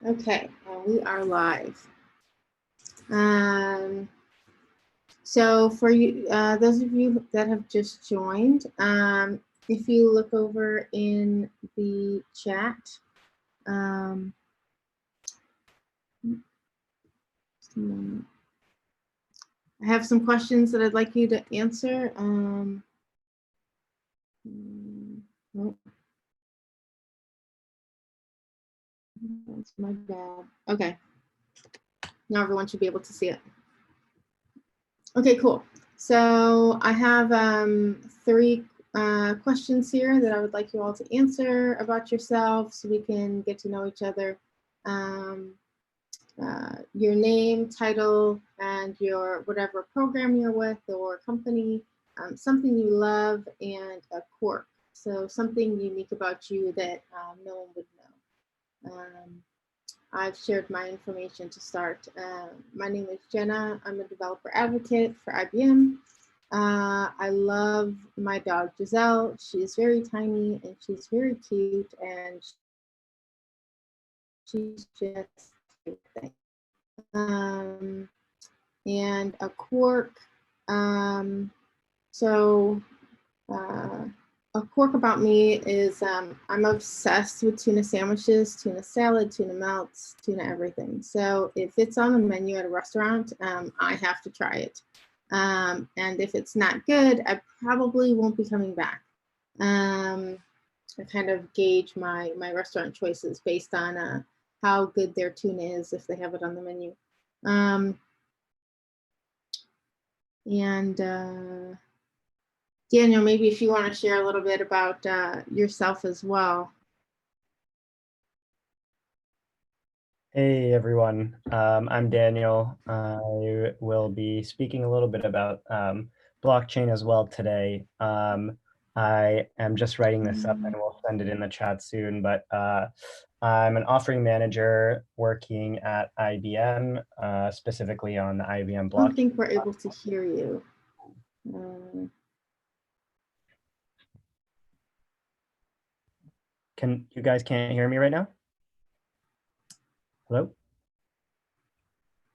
Okay, we are live. So for you, those of you that have just joined, if you look over in the chat, just a moment. I have some questions that I'd like you to answer. Oh, that's my bad. Okay, now everyone should be able to see it. Okay, cool. So I have three questions here that I would like you all to answer about yourself so we can get to know each other. Your name, title, and your whatever program you're with or company, something you love, and a quirk. So something unique about you that no one would know. I've shared my information to start. My name is Jenna. I'm a developer advocate for IBM. I love my dog, Giselle. She's very tiny and she's very cute and she's just everything. And a quirk. A quirk about me is I'm obsessed with tuna sandwiches, tuna salad, tuna melts, tuna everything. So if it's on the menu at a restaurant, I have to try it. And if it's not good, I probably won't be coming back. I kind of gauge my restaurant choices based on how good their tuna is if they have it on the menu. Daniel, maybe if you want to share a little bit about yourself as well. Hey everyone, I'm Daniel. I will be speaking a little bit about blockchain as well today. I am just writing this up and we'll send it in the chat soon, but I'm an offering manager working at IBM, specifically on the IBM Blockchain. I don't think we're able to hear you. You guys can't hear me right now? Hello?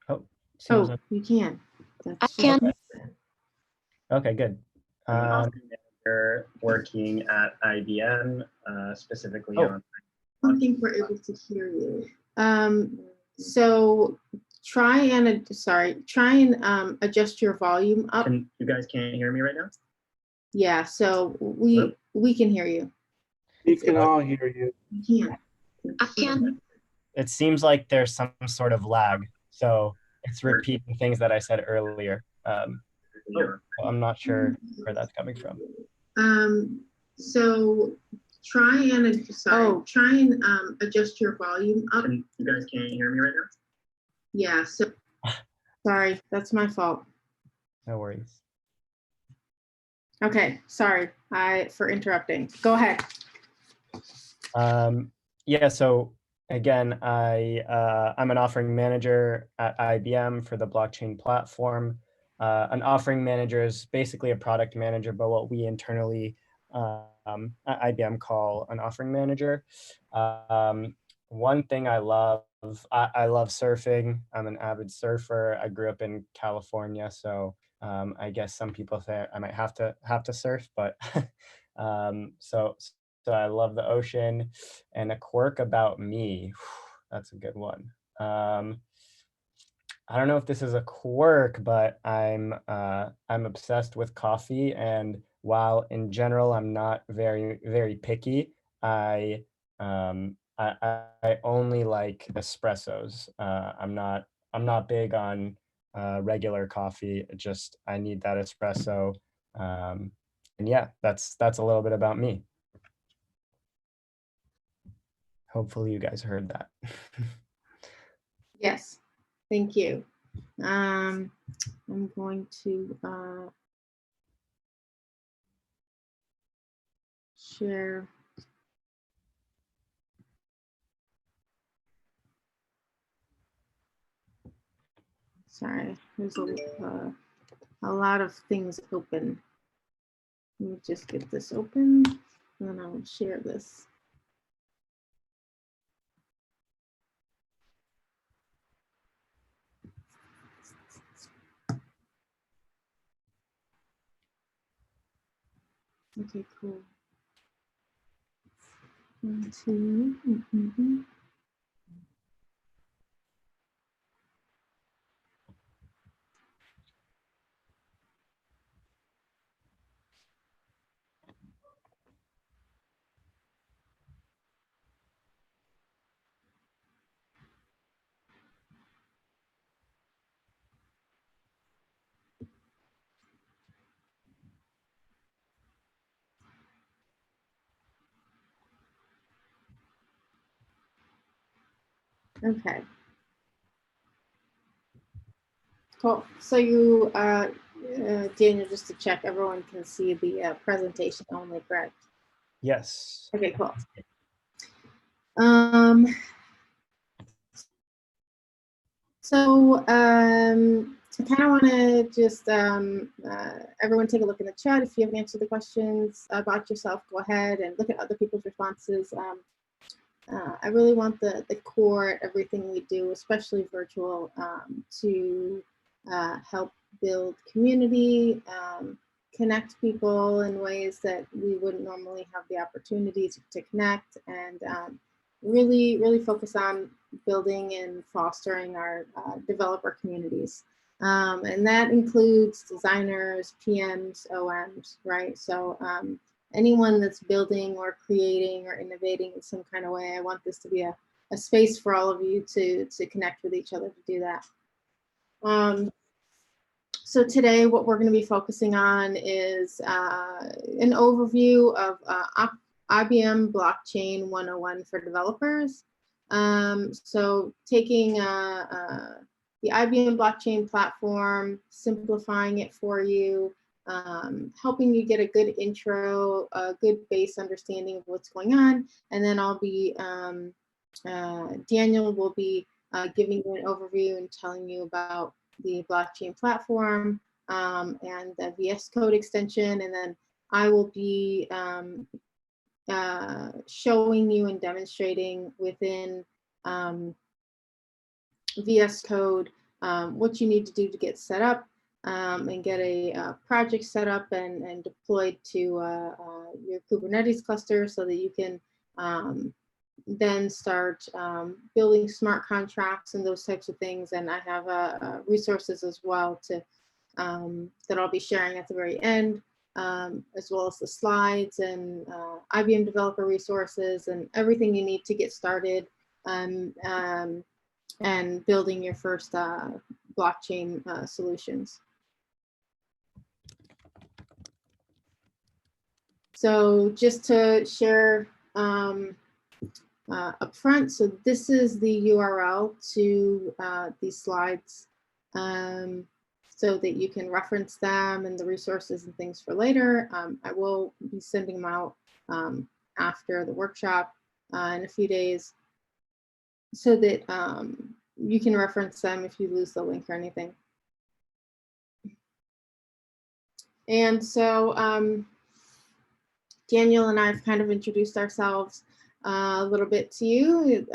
Oh, you can. I can. Okay, good. Manager working at IBM, specifically on. I don't think we're able to hear you. So try and adjust your volume up. You guys can't hear me right now? Yeah, so we can hear you. We can all hear you. You can. I can. It seems like there's some sort of lag, so it's repeating things that I said earlier. I'm not sure where that's coming from. So try and adjust your volume up. You guys can't hear me right now? Yeah, so sorry, that's my fault. No worries. Okay, sorry for interrupting. Go ahead. Yeah, so again, I'm an offering manager at IBM for the blockchain platform. An offering manager is basically a product manager, but what we internally at IBM call an offering manager. One thing I love surfing. I'm an avid surfer. I grew up in California, so I guess some people say I might have to surf, but so I love the ocean. And a quirk about me, that's a good one. I don't know if this is a quirk, but I'm obsessed with coffee, and while in general I'm not very picky, I only like espressos. I'm not big on regular coffee. Just I need that espresso. And yeah, that's a little bit about me. Hopefully you guys heard that. Yes, thank you. I'm going to share. Sorry, there's a lot of things open. Let me just get this open, and then I'll share this. Okay, cool. 1, 2. Mhm. Okay. Cool. So you, Daniel, just to check, everyone can see the presentation only, correct? Yes. Okay, cool. Um, I kind of want to just everyone take a look in the chat. If you haven't answered the questions about yourself, go ahead and look at other people's responses. I really want the core, everything we do, especially virtual, to help build community, connect people in ways that we wouldn't normally have the opportunity to connect, and really focus on building and fostering our developer communities. And that includes designers, PMs, OMs, right? So anyone that's building or creating or innovating in some kind of way, I want this to be a space for all of you to connect with each other to do that. So today what we're going to be focusing on is an overview of IBM Blockchain 101 for developers. So taking the IBM Blockchain Platform, simplifying it for you, helping you get a good intro, a good base understanding of what's going on, and then I'll be, Daniel will be giving you an overview and telling you about the blockchain platform and the VS Code extension, and then I will be showing you and demonstrating within VS Code what you need to do to get set up and get a project set up and deployed to your Kubernetes cluster so that you can then start building smart contracts and those types of things. And I have resources as well to that I'll be sharing at the very end, as well as the slides and IBM developer resources and everything you need to get started and building your first blockchain solutions. So just to share up front, so this is the URL to these slides so that you can reference them and the resources and things for later. I will be sending them out after the workshop in a few days so that you can reference them if you lose the link or anything. And so Daniel and I have kind of introduced ourselves a little bit to you,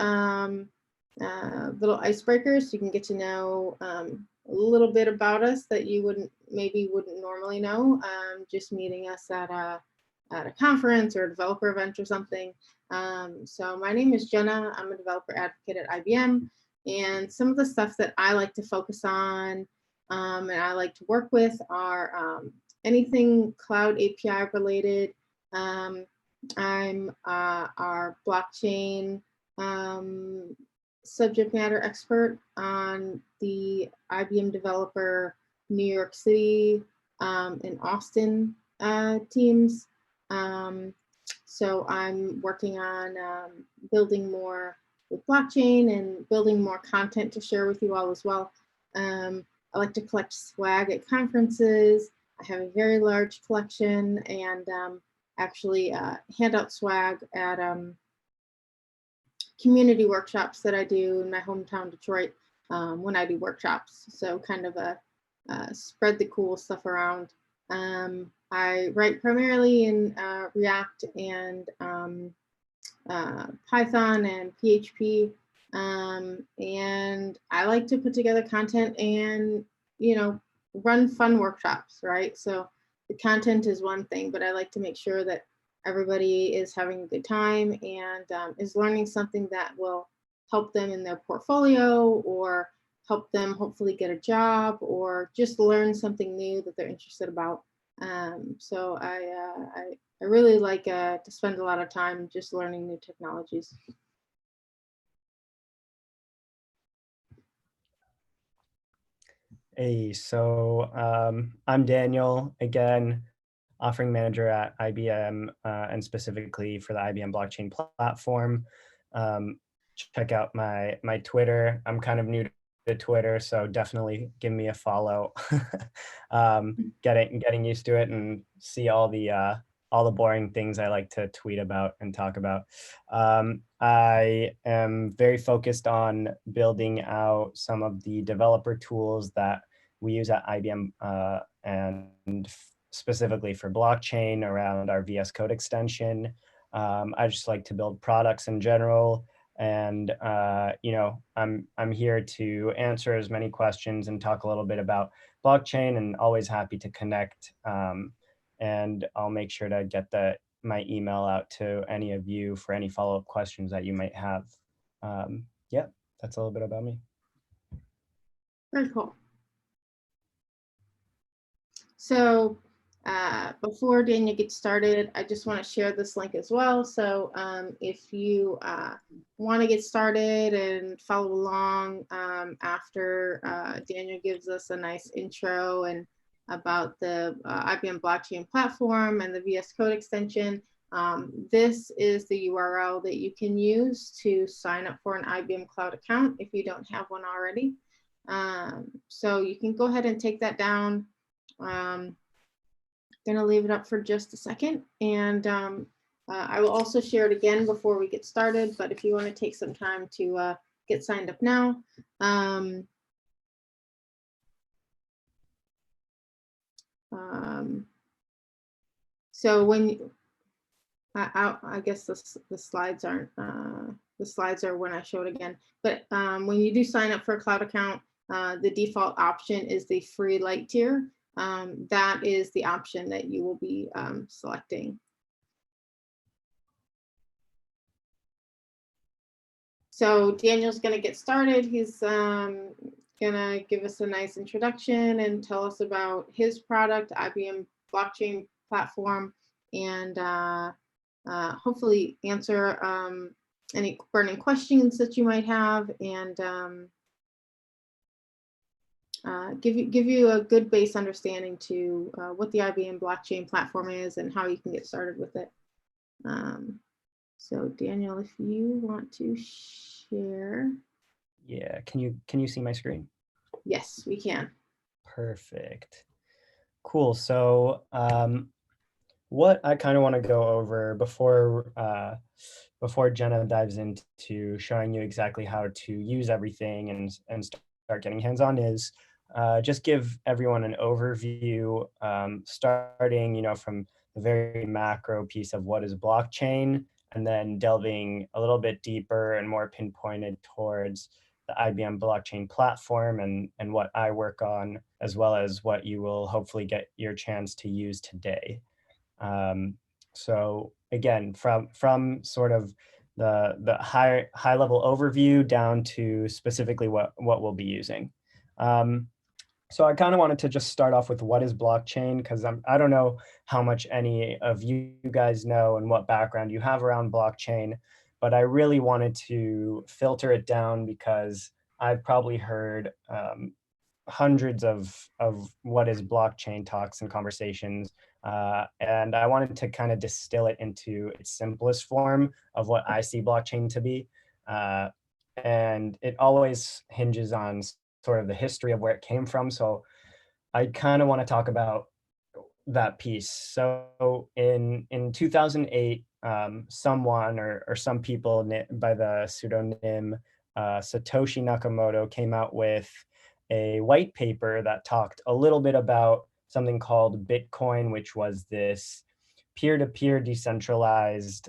little icebreakers, so you can get to know a little bit about us that you maybe wouldn't normally know, just meeting us at a conference or a developer event or something. So my name is Jenna. I'm a developer advocate at IBM, and some of the stuff that I like to focus on and I like to work with are anything cloud API related. I'm our blockchain subject matter expert on the IBM Developer New York City and Austin teams. So I'm working on building more with blockchain and building more content to share with you all as well. I like to collect swag at conferences. I have a very large collection and actually hand out swag at community workshops that I do in my hometown, Detroit, when I do workshops. So kind of spread the cool stuff around. I write primarily in React and Python and PHP. And I like to put together content and, run fun workshops, right? So the content is one thing, but I like to make sure that everybody is having a good time and is learning something that will help them in their portfolio or help them hopefully get a job or just learn something new that they're interested about. So I really like to spend a lot of time just learning new technologies. Hey, so I'm Daniel, again, offering manager at IBM and specifically for the IBM Blockchain Platform. Check out my Twitter. I'm kind of new to Twitter, so definitely give me a follow. Getting used to it and see all the boring things I like to tweet about and talk about. I am very focused on building out some of the developer tools that we use at IBM and specifically for blockchain around our VS Code extension. I just like to build products in general. And you know, I'm here to answer as many questions and talk a little bit about blockchain, and always happy to connect. And I'll make sure to get my email out to any of you for any follow-up questions that you might have. Yeah, that's a little bit about me. Very cool. So before Daniel gets started, I just want to share this link as well. So if you want to get started and follow along after Daniel gives us a nice intro and about the IBM Blockchain Platform and the VS Code extension, this is the URL that you can use to sign up for an IBM Cloud account if you don't have one already. So you can go ahead and take that down. Gonna leave it up for just a second, and I will also share it again before we get started, but if you want to take some time to get signed up now. So when I guess the slides aren't, the slides are when I show it again, but when you do sign up for a cloud account, the default option is the free light tier. That is the option that you will be selecting. So Daniel's going to get started. He's going to give us a nice introduction and tell us about his product, IBM Blockchain Platform, and hopefully answer any burning questions that you might have, and give you a good base understanding to what the IBM Blockchain Platform is and how you can get started with it. So Daniel, if you want to share. Yeah, can you see my screen? Yes, we can. Perfect. Cool. So what I kind of want to go over before Jenna dives into showing you exactly how to use everything and start getting hands-on is just give everyone an overview, starting, you know, from the very macro piece of what is blockchain, and then delving a little bit deeper and more pinpointed towards the IBM Blockchain Platform and what I work on, as well as what you will hopefully get your chance to use today. So again, from sort of the high level overview down to specifically what we'll be using. So I kind of wanted to just start off with what is blockchain, because I don't know how much any of you guys know and what background you have around blockchain, but I really wanted to filter it down because I've probably heard hundreds of what is blockchain talks and conversations, and I wanted to kind of distill it into its simplest form of what I see blockchain to be, and it always hinges on sort of the history of where it came from. So I kind of want to talk about that piece. So in 2008, someone or some people by the pseudonym Satoshi Nakamoto came out with a white paper that talked a little bit about something called Bitcoin, which was this peer-to-peer decentralized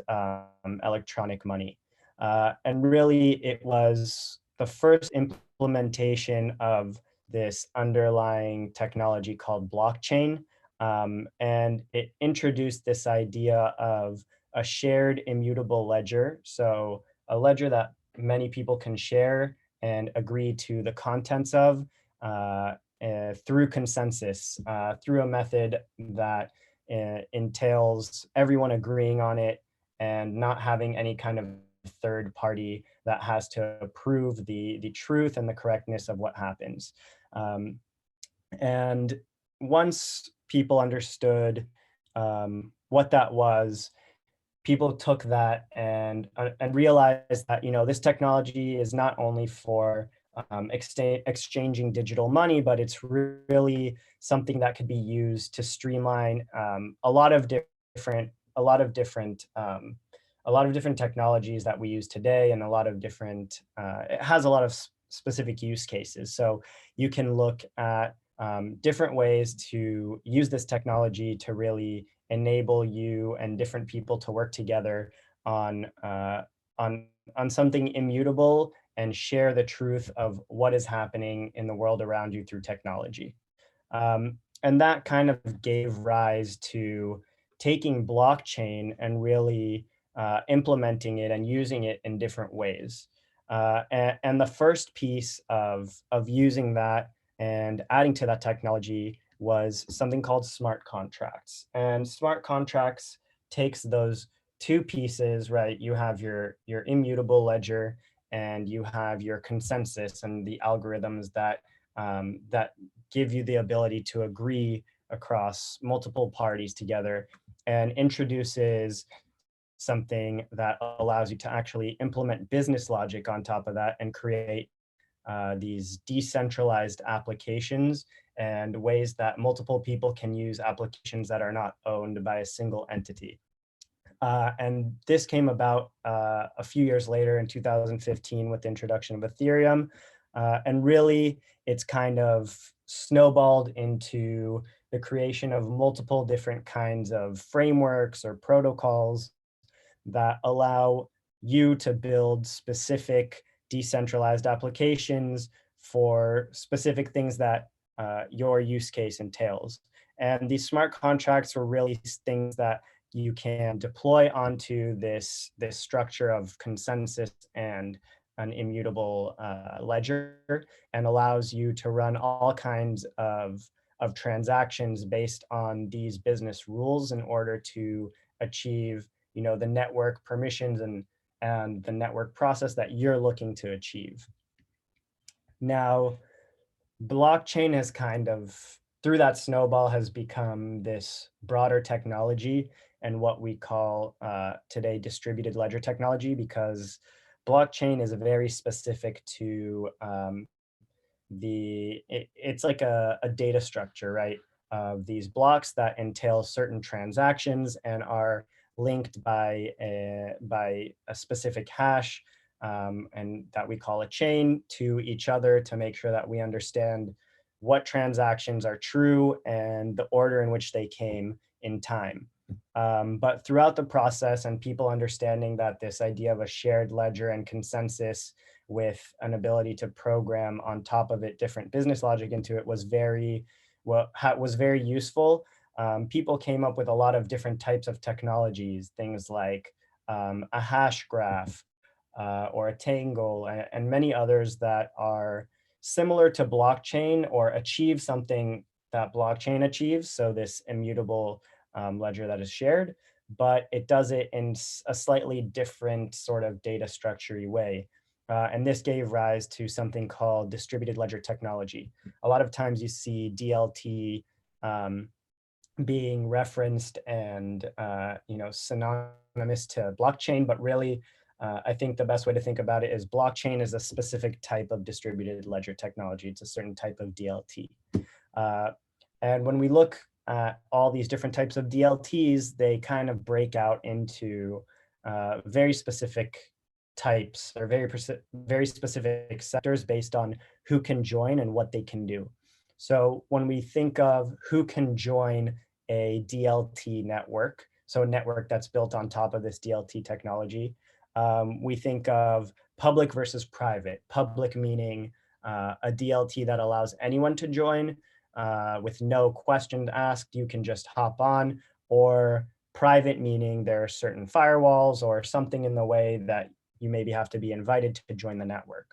electronic money. And really, it was the first implementation of this underlying technology called blockchain And it introduced this idea of a shared immutable ledger. So a ledger that many people can share and agree to the contents of through consensus, through a method that entails everyone agreeing on it and not having any kind of third party that has to prove the truth and the correctness of what happens. And once people understood what that was, people took that and realized that, you know, this technology is not only for exchanging digital money, but it's really something that could be used to streamline a lot of different a lot of different a lot of different technologies that we use today, and a lot of different it has a lot of specific use cases. So you can look at different ways to use this technology to really enable you and different people to work together on on something immutable and share the truth of what is happening in the world around you through technology. And that kind of gave rise to taking blockchain and really implementing it and using it in different ways. And the first piece of using that and adding to that technology was something called smart contracts. And smart contracts takes those two pieces, right? You have your immutable ledger and you have your consensus and the algorithms that that give you the ability to agree across multiple parties together, and introduces something that allows you to actually implement business logic on top of that and create these decentralized applications and ways that multiple people can use applications that are not owned by a single entity. And this came about a few years later in 2015 with the introduction of Ethereum. And really, it's kind of snowballed into the creation of multiple different kinds of frameworks or protocols that allow you to build specific decentralized applications for specific things that your use case entails. And these smart contracts were really things that you can deploy onto this structure of consensus and an immutable ledger, and allows you to run all kinds of transactions based on these business rules in order to achieve, you know, the network permissions and the network process that you're looking to achieve. Now, blockchain has kind of, through that snowball, has become this broader technology and what we call today distributed ledger technology, because blockchain is very specific to it's like a data structure, right? Of these blocks that entail certain transactions and are linked by a specific hash, and that we call a chain, to each other to make sure that we understand what transactions are true and the order in which they came in time. But throughout the process, and people understanding that this idea of a shared ledger and consensus with an ability to program on top of it different business logic into it was very useful. People came up with a lot of different types of technologies, things like a hash graph or a tangle, and many others that are similar to blockchain or achieve something that blockchain achieves. So this immutable ledger that is shared, but it does it in a slightly different sort of data structure-y way. And this gave rise to something called distributed ledger technology. A lot of times you see DLT being referenced and synonymous to blockchain, but really I think the best way to think about it is blockchain is a specific type of distributed ledger technology. It's a certain type of DLT. And when we look at all these different types of DLTs, they kind of break out into very specific types, or very specific sectors based on who can join and what they can do. So when we think of who can join a DLT network, so a network that's built on top of this DLT technology, we think of public versus private. Public meaning a DLT that allows anyone to join, with no questions asked, you can just hop on, or private, meaning there are certain firewalls or something in the way that you maybe have to be invited to join the network.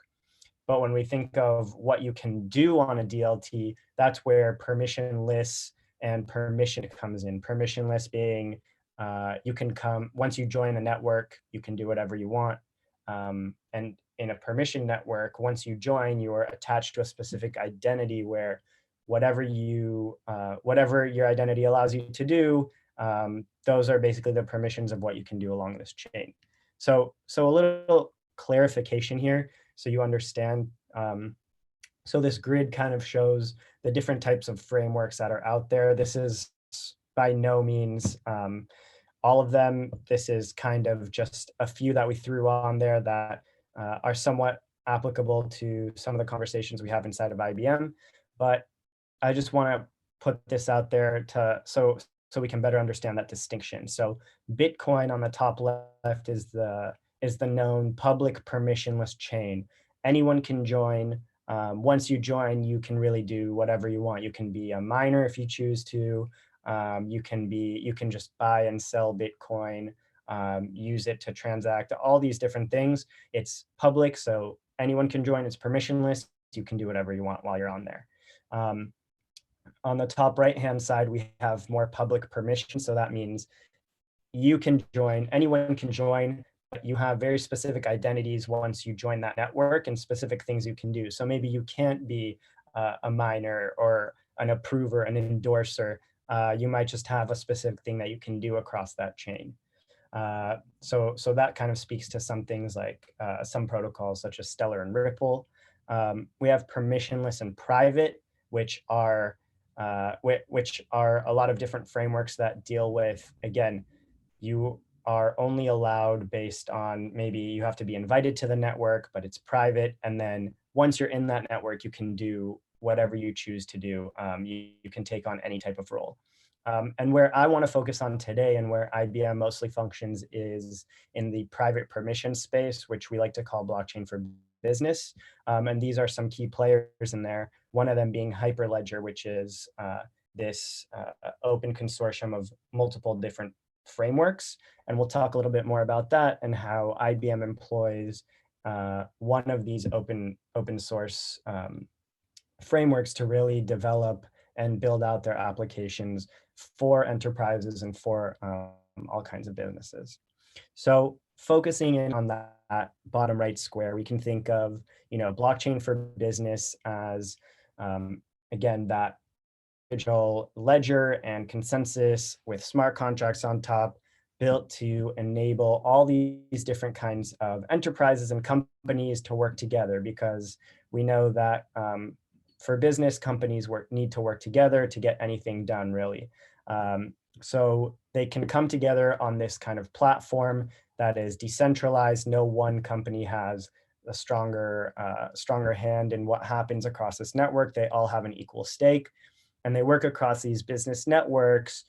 But when we think of what you can do on a DLT, that's where permissionless and permission comes in. Permissionless being you can come, once you join a network, you can do whatever you want. And in a permission network, once you join, you are attached to a specific identity where whatever your identity allows you to do, those are basically the permissions of what you can do along this chain. So a little clarification here, so you understand. So this grid kind of shows the different types of frameworks that are out there. This is by no means all of them. This is kind of just a few that we threw on there that are somewhat applicable to some of the conversations we have inside of IBM. But I just want to put this out there so we can better understand that distinction. So Bitcoin on the top left is the known public permissionless chain. Anyone can join. Once you join, you can really do whatever you want. You can be a miner if you choose to. You can just buy and sell Bitcoin, use it to transact, all these different things. It's public, so anyone can join. It's permissionless. You can do whatever you want while you're on there. On the top right-hand side, we have more public permission. So that means you can join, anyone can join, but you have very specific identities once you join that network and specific things you can do. So maybe you can't be a miner or an approver, an endorser. You might just have a specific thing that you can do across that chain. So that kind of speaks to some things like some protocols such as Stellar and Ripple. We have permissionless and private, which are a lot of different frameworks that deal with, again, you are only allowed based on, maybe you have to be invited to the network, but it's private. And then once you're in that network, you can do whatever you choose to do. You can take on any type of role. And where I want to focus on today and where IBM mostly functions is in the private permission space, which we like to call blockchain for business. And these are some key players in there, one of them being Hyperledger, which is this open consortium of multiple different frameworks. And we'll talk a little bit more about that and how IBM employs one of these open source frameworks to really develop and build out their applications for enterprises and for all kinds of businesses. So focusing in on that bottom right square, we can think of, blockchain for business as, again, that digital ledger and consensus with smart contracts on top, built to enable all these different kinds of enterprises and companies to work together, because we know that for business, companies need to work together to get anything done, really. So they can come together on this kind of platform that is decentralized. No one company has a stronger hand in what happens across this network. They all have an equal stake, and they work across these business networks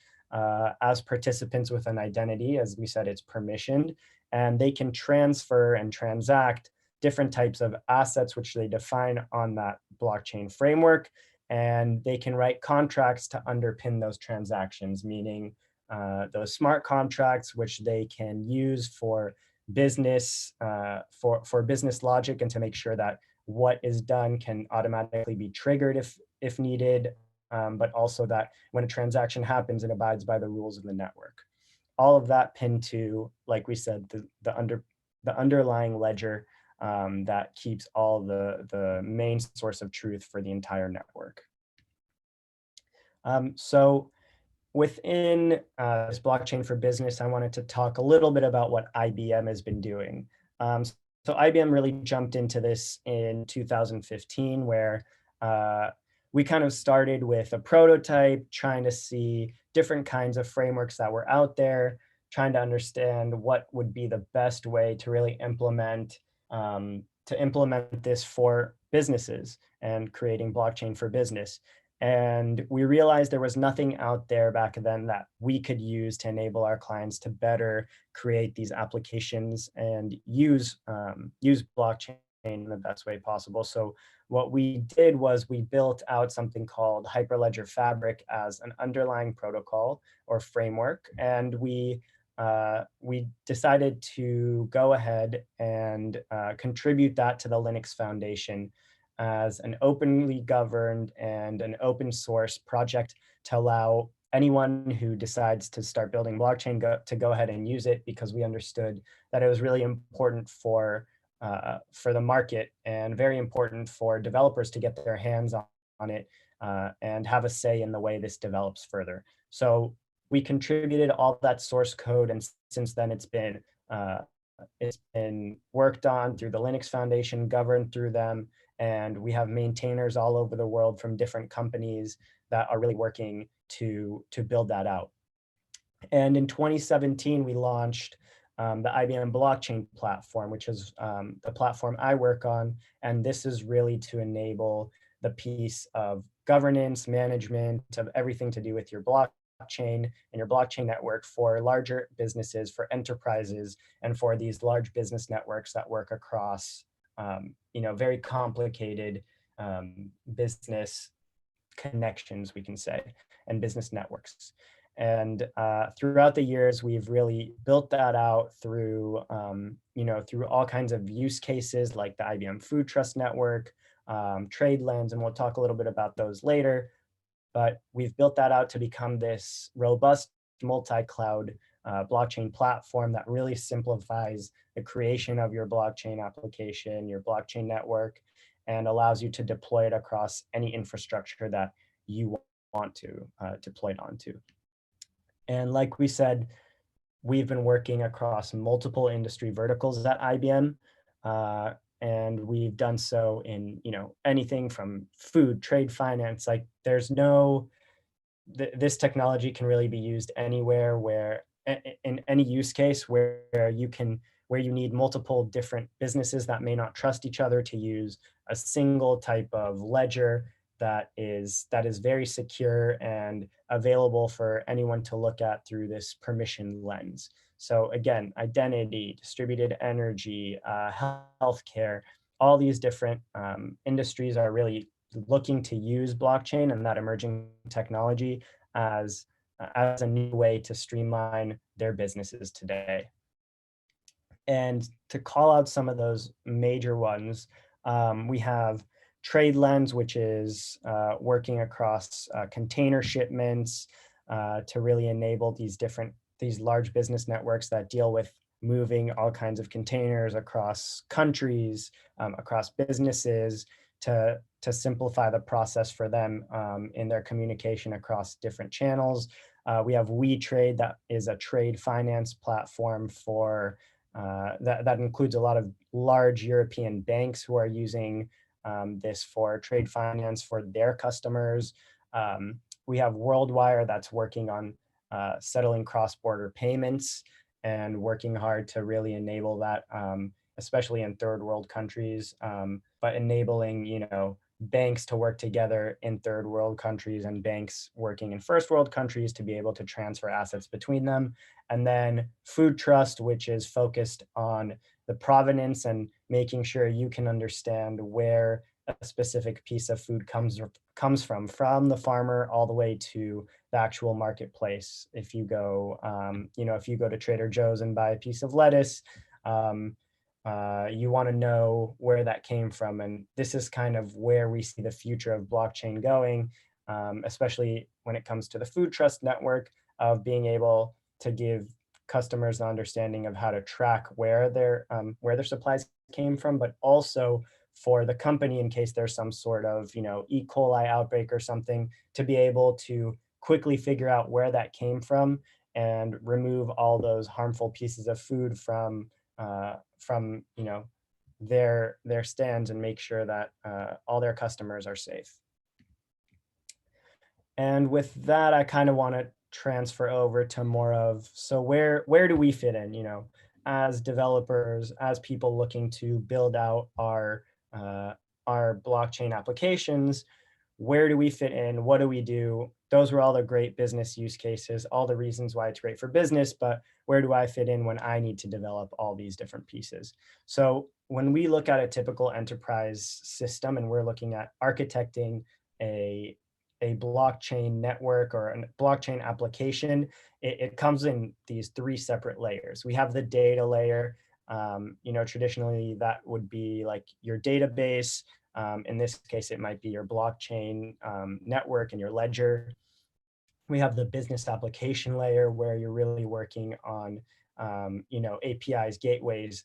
as participants with an identity. As we said, it's permissioned, and they can transfer and transact different types of assets, which they define on that blockchain framework. And they can write contracts to underpin those transactions, meaning those smart contracts, which they can use for business, for business logic, and to make sure that what is done can automatically be triggered if needed, but also that when a transaction happens, it abides by the rules of the network. All of that pinned to, like we said, the underlying ledger that keeps all the main source of truth for the entire network. So within this blockchain for business, I wanted to talk a little bit about what IBM has been doing. So IBM really jumped into this in 2015, where we kind of started with a prototype, trying to see different kinds of frameworks that were out there, trying to understand what would be the best way to really implement this for businesses and creating blockchain for business. And we realized there was nothing out there back then that we could use to enable our clients to better create these applications and use blockchain in the best way possible. So what we did was we built out something called Hyperledger Fabric as an underlying protocol or framework, and we decided to go ahead and contribute that to the Linux Foundation as an openly governed and an open source project to allow anyone who decides to start building blockchain to go ahead and use it, because we understood that it was really important for the market and very important for developers to get their hands on it and have a say in the way this develops further. So we contributed all that source code, and since then it's been worked on through the Linux Foundation, governed through them, and we have maintainers all over the world from different companies that are really working to build that out. And in 2017, we launched the IBM Blockchain Platform, which is the platform I work on. And this is really to enable the piece of governance, management of everything to do with your blockchain and your blockchain network for larger businesses, for enterprises, and for these large business networks that work across very complicated business connections, we can say, and business networks. And throughout the years, we've really built that out through, through all kinds of use cases like the IBM Food Trust Network, TradeLens, and we'll talk a little bit about those later. But we've built that out to become this robust multi-cloud blockchain platform that really simplifies the creation of your blockchain application, your blockchain network, and allows you to deploy it across any infrastructure that you want to deploy it onto. And like we said, we've been working across multiple industry verticals at IBM, and we've done so in anything from food, trade, finance. Like there's no, this technology can really be used anywhere, where in any use case where you need multiple different businesses that may not trust each other to use a single type of ledger that is very secure and available for anyone to look at through this permission lens. So again, identity, distributed energy, healthcare, all these different industries are really looking to use blockchain and that emerging technology as a new way to streamline their businesses today. And to call out some of those major ones, we have TradeLens, which is working across container shipments to really enable these large business networks that deal with moving all kinds of containers across countries, across businesses, to simplify the process for them in their communication across different channels. We have WeTrade, that is a trade finance platform for that includes a lot of large European banks who are using this for trade finance for their customers. We have WorldWire that's working on settling cross-border payments and working hard to really enable that, especially in third world countries, but enabling, banks to work together in third world countries and banks working in first world countries to be able to transfer assets between them. And then Food Trust, which is focused on the provenance and making sure you can understand where a specific piece of food comes from the farmer all the way to the actual marketplace. If you go, if you go to Trader Joe's and buy a piece of lettuce, you want to know where that came from. And this is kind of where we see the future of blockchain going, especially when it comes to the Food Trust Network, of being able to give customers an understanding of how to track where their supplies came from, but also for the company, in case there's some sort of E. coli outbreak or something, to be able to quickly figure out where that came from and remove all those harmful pieces of food from their stands and make sure that all their customers are safe. And with that, I kind of want to transfer over to more of, so where do we fit in, as developers, as people looking to build out our blockchain applications? where do we fit in? What do we do? Those were all the great business use cases, all the reasons why it's great for business, but where do I fit in when I need to develop all these different pieces? So when we look at a typical enterprise system and we're looking at architecting a blockchain network or a blockchain application, it comes in these three separate layers. We have the data layer. Traditionally that would be like your database. In this case, it might be your blockchain network and your ledger. We have the business application layer where you're really working on APIs, gateways,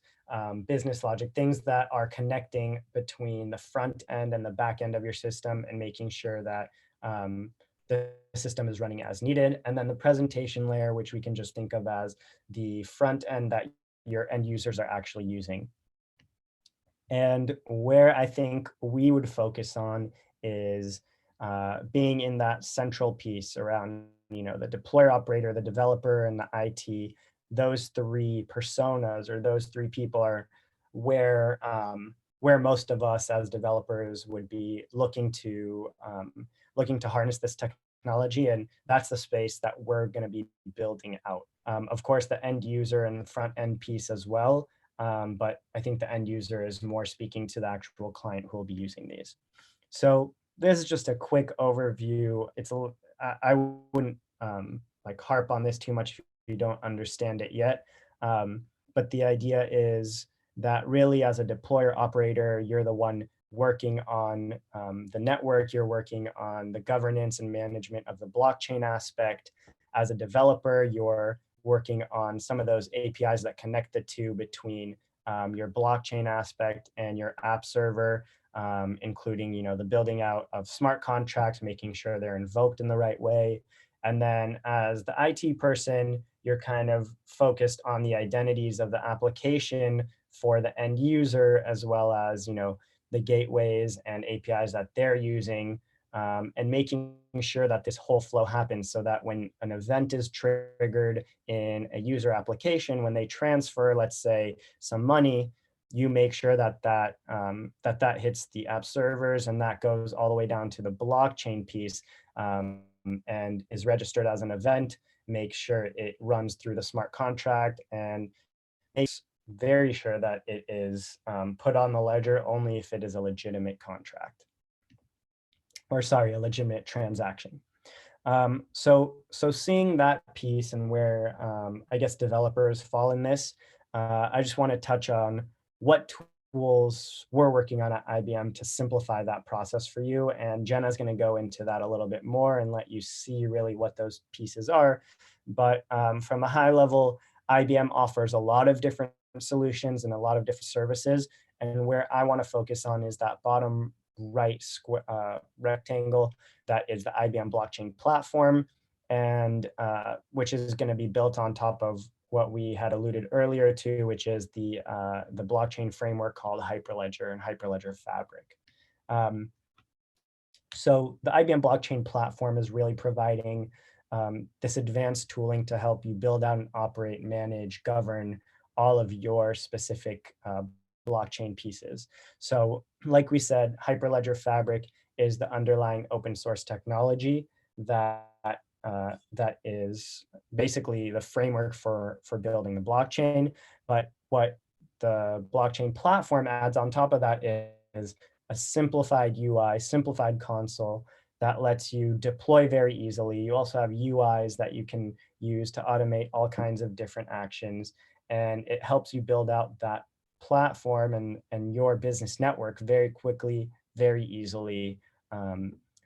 business logic, things that are connecting between the front end and the back end of your system and making sure that the system is running as needed. And then the presentation layer, which we can just think of as the front end that your end users are actually using. And where I think we would focus on is being in that central piece around, the deployer operator, the developer, and the IT. Those three personas or those three people are where most of us as developers would be looking to harness this technology, and that's the space that we're going to be building out. Of course, the end user and the front end piece as well. But I think the end user is more speaking to the actual client who will be using these. So this is just a quick overview. I wouldn't harp on this too much if you don't understand it yet. But the idea is that really as a deployer operator, you're the one working on the network, you're working on the governance and management of the blockchain aspect. As a developer, you're working on some of those APIs that connect the two between your blockchain aspect and your app server, including the building out of smart contracts, making sure they're invoked in the right way. And then as the IT person, you're kind of focused on the identities of the application for the end user, as well as the gateways and APIs that they're using, and making sure that this whole flow happens so that when an event is triggered in a user application, when they transfer, let's say, some money, you make sure that that hits the app servers and that goes all the way down to the blockchain piece and is registered as an event. Make sure it runs through the smart contract and makes very sure that it is put on the ledger only if it is a legitimate contract. Or sorry, a legitimate transaction. So seeing that piece and where I guess developers fall in this, I just want to touch on what tools we're working on at IBM to simplify that process for you. And Jenna's going to go into that a little bit more and let you see really what those pieces are. But from a high level, IBM offers a lot of different solutions and a lot of different services. And where I want to focus on is that bottom right rectangle that is the IBM Blockchain Platform, and which is going to be built on top of what we had alluded earlier to, which is the blockchain framework called Hyperledger and Hyperledger Fabric. So the IBM Blockchain Platform is really providing this advanced tooling to help you build out and operate, manage, govern all of your specific blockchain pieces. So like we said, Hyperledger Fabric is the underlying open source technology that is basically the framework for building the blockchain. But what the blockchain platform adds on top of that is a simplified UI, simplified console that lets you deploy very easily. You also have UIs that you can use to automate all kinds of different actions. And it helps you build out that platform and your business network very quickly, very easily,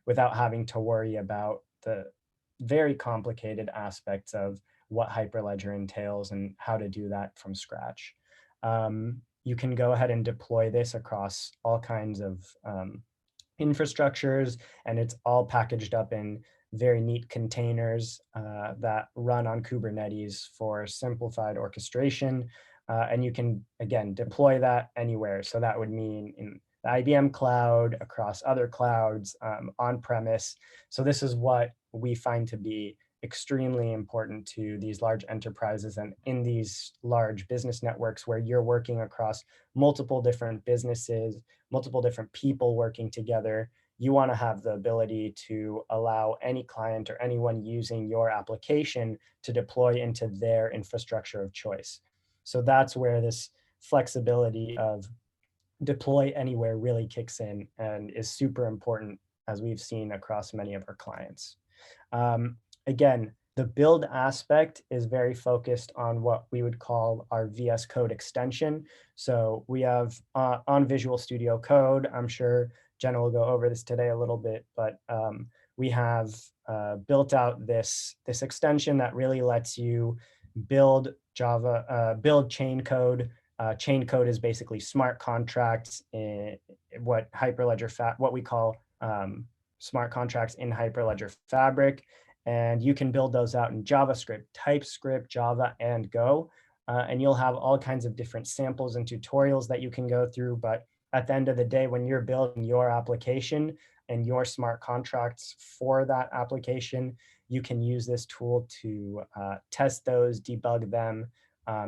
without having to worry about the very complicated aspects of what Hyperledger entails and how to do that from scratch. You can go ahead and deploy this across all kinds of infrastructures, and it's all packaged up in very neat containers that run on Kubernetes for simplified orchestration. And you can, again, deploy that anywhere. So that would mean in the IBM cloud, across other clouds, on-premise. So this is what we find to be extremely important to these large enterprises and in these large business networks where you're working across multiple different businesses, multiple different people working together. You want to have the ability to allow any client or anyone using your application to deploy into their infrastructure of choice. So that's where this flexibility of deploy anywhere really kicks in and is super important, as we've seen across many of our clients. Again, the build aspect is very focused on what we would call our VS Code extension. So we have on Visual Studio Code, I'm sure Jenna will go over this today a little bit, but we have built out this extension that really lets you build build chain code. Chain code is basically smart contracts in what we call smart contracts in Hyperledger Fabric. And you can build those out in JavaScript, TypeScript, Java, and Go. And you'll have all kinds of different samples and tutorials that you can go through. But at the end of the day, when you're building your application and your smart contracts for that application, you can use this tool to test those, debug them,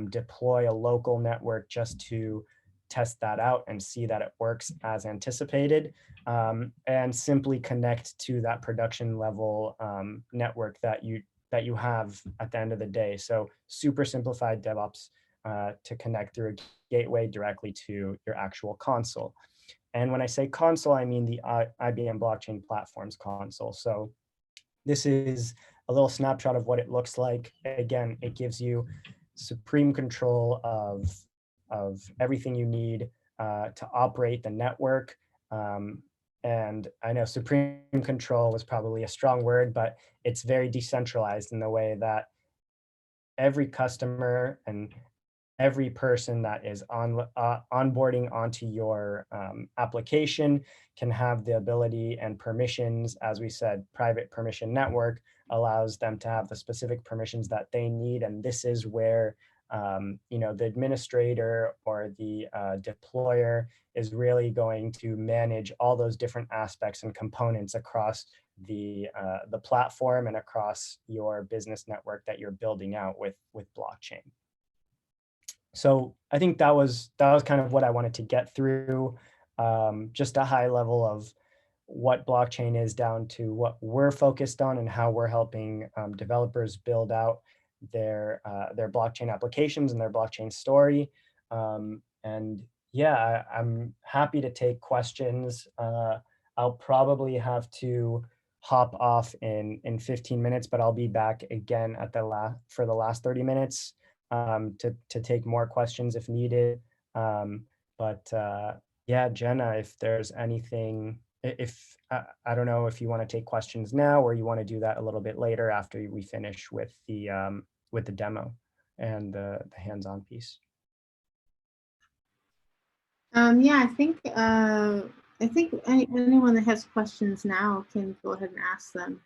deploy a local network just to test that out and see that it works as anticipated, and simply connect to that production level network that you have at the end of the day. So super simplified DevOps to connect through a gateway directly to your actual console. And when I say console, I mean the IBM Blockchain Platform's console. So this is a little snapshot of what it looks like. Again, it gives you supreme control of everything you need to operate the network. And I know supreme control was probably a strong word, but it's very decentralized in the way that every customer and every person that is onboarding onto your application can have the ability and permissions. As we said, private permission network allows them to have the specific permissions that they need. And this is where the administrator or the deployer is really going to manage all those different aspects and components across the platform and across your business network that you're building out with blockchain. So I think that was kind of what I wanted to get through, just a high level of what blockchain is down to what we're focused on and how we're helping developers build out their blockchain applications and their blockchain story. And yeah, I'm happy to take questions. I'll probably have to hop off in 15 minutes, but I'll be back again at for the last 30 minutes. To take more questions if needed. Yeah, Jenna, if there's anything, I don't know if you want to take questions now or you want to do that a little bit later after we finish with the demo and the hands-on piece. Yeah, I think anyone that has questions now can go ahead and ask them.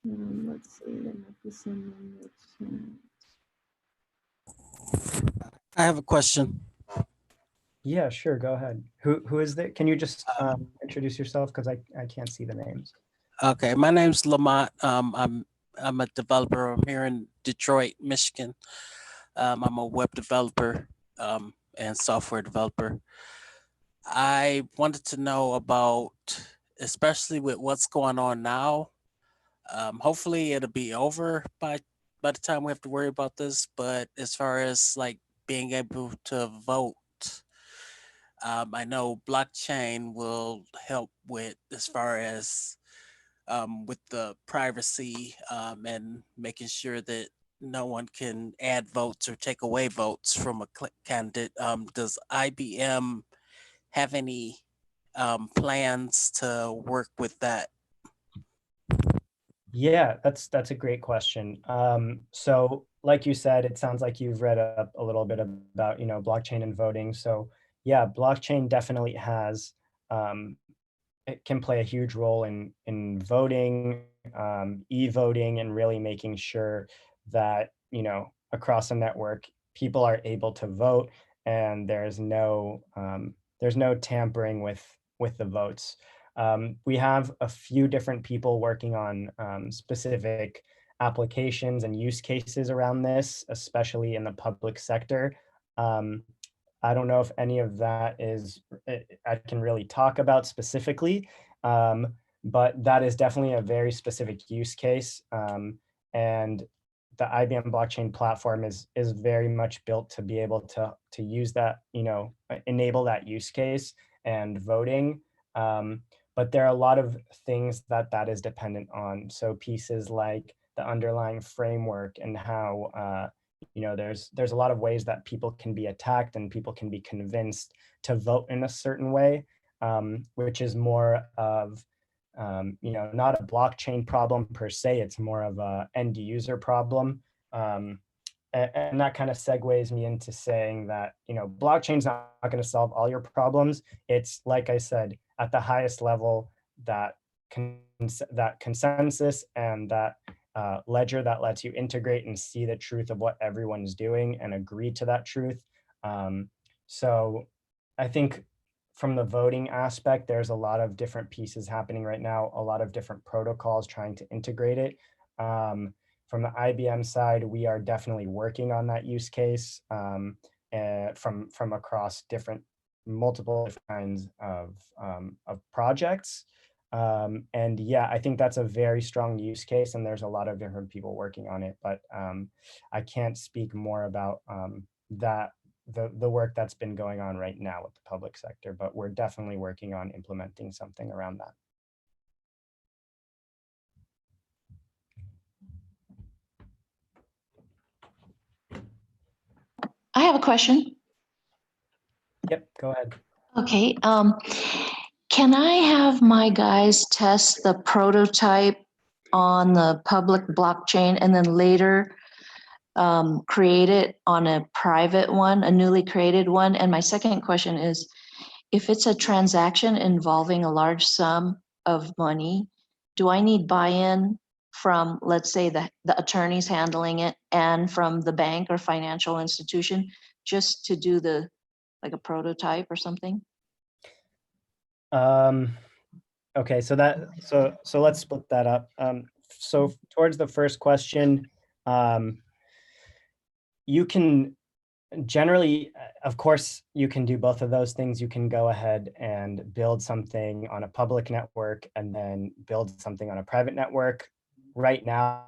Let's see, there might be someone that's. I have a question. Yeah, sure. Go ahead. Who is that? Can you just introduce yourself? Because I can't see the names. Okay, my name's Lamont. I'm a developer. I'm here in Detroit, Michigan. I'm a web developer and software developer. I wanted to know about, especially with what's going on now. Hopefully it'll be over by the time we have to worry about this. But as far as like being able to vote, I know blockchain will help with as far as with the privacy and making sure that no one can add votes or take away votes from a candidate. Does IBM have any plans to work with that? Yeah, that's a great question. So like you said, it sounds like you've read up a little bit about, blockchain and voting. So yeah, blockchain definitely has, it can play a huge role in voting, e-voting, and really making sure that, across a network, people are able to vote and there's no tampering with the votes. We have a few different people working on specific applications and use cases around this, especially in the public sector. I don't know if any of that is, I can really talk about specifically, but that is definitely a very specific use case. And the IBM blockchain platform is very much built to be able to use that, enable that use case and voting. But there are a lot of things that is dependent on. So pieces like the underlying framework and how, there's a lot of ways that people can be attacked and people can be convinced to vote in a certain way, which is more of, not a blockchain problem per se, it's more of a end user problem. And that kind of segues me into saying that, blockchain's not going to solve all your problems. It's, like I said, at the highest level, that consensus and that ledger that lets you integrate and see the truth of what everyone's doing and agree to that truth. So I think from the voting aspect, there's a lot of different pieces happening right now, a lot of different protocols trying to integrate it. From the IBM side, we are definitely working on that use case from across multiple kinds of projects. And yeah, I think that's a very strong use case, and there's a lot of different people working on it, but I can't speak more about the work that's been going on right now with the public sector, but we're definitely working on implementing something around that. I have a question. Yep, go ahead. Okay. Can I have my guys test the prototype on the public blockchain and then later create it on a private one, a newly created one? And my second question is, if it's a transaction involving a large sum of money, do I need buy-in from, let's say, the attorneys handling it and from the bank or financial institution just to do like a prototype or something? Okay, so let's split that up. So towards the first question, you can generally, of course, you can do both of those things. You can go ahead and build something on a public network and then build something on a private network. Right now,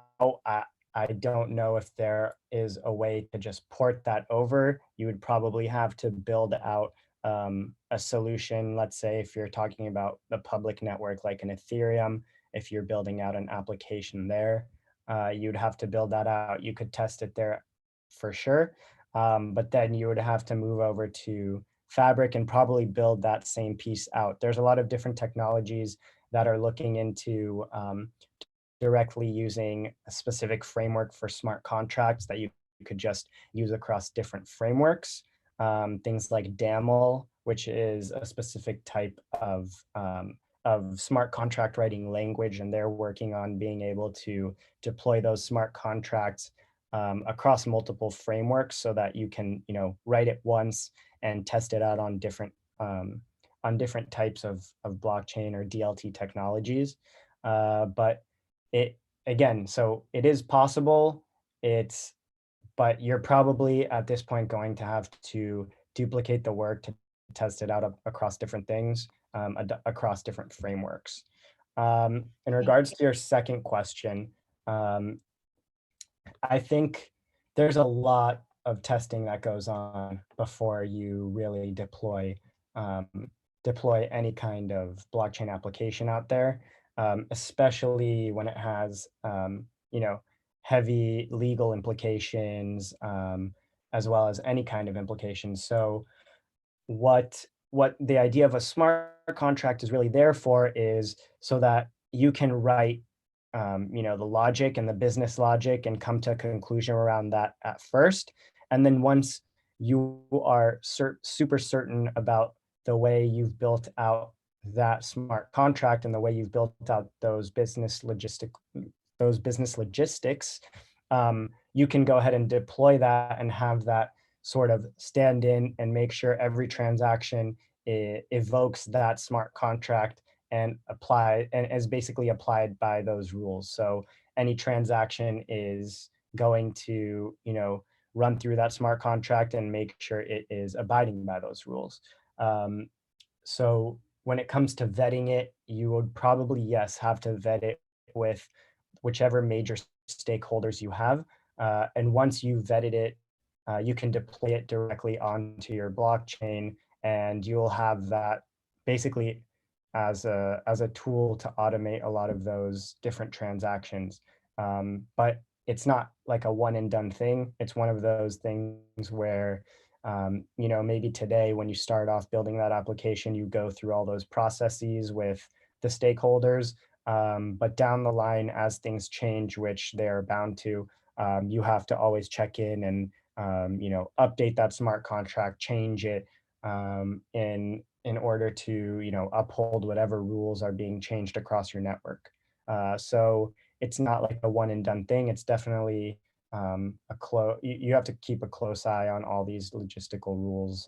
I don't know if there is a way to just port that over. You would probably have to build out a solution. Let's say if you're talking about the public network, like an Ethereum, if you're building out an application there, you'd have to build that out. You could test it there for sure. But then you would have to move over to Fabric and probably build that same piece out. There's a lot of different technologies that are looking into directly using a specific framework for smart contracts that you could just use across different frameworks. Things like DAML, which is a specific type of smart contract writing language, and they're working on being able to deploy those smart contracts across multiple frameworks so that you can, write it once and test it out on different types of blockchain or DLT technologies. But so it is possible. But you're probably at this point going to have to duplicate the work to test it out across different things, across different frameworks. In regards to your second question, I think there's a lot of testing that goes on before you really deploy any kind of blockchain application out there, especially when it has heavy legal implications, as well as any kind of implications. So what the idea of a smart contract is really there for is so that you can write the logic and the business logic and come to a conclusion around that at first. And then once you are super certain about the way you've built out that smart contract and the way you've built out those business logistics, you can go ahead and deploy that and have that sort of stand in and make sure every transaction evokes that smart contract and is basically applied by those rules. So any transaction is going to, run through that smart contract and make sure it is abiding by those rules. So when it comes to vetting it, you would probably, yes, have to vet it with whichever major stakeholders you have. And once you vetted it, you can deploy it directly onto your blockchain, and you'll have that basically as a tool to automate a lot of those different transactions. But it's not like a one and done thing. It's one of those things where, maybe today when you start off building that application, you go through all those processes with the stakeholders. But down the line, as things change, which they are bound to, you have to always check in and update that smart contract, change it in order to uphold whatever rules are being changed across your network. So it's not like a one and done thing. It's definitely you have to keep a close eye on all these logistical rules.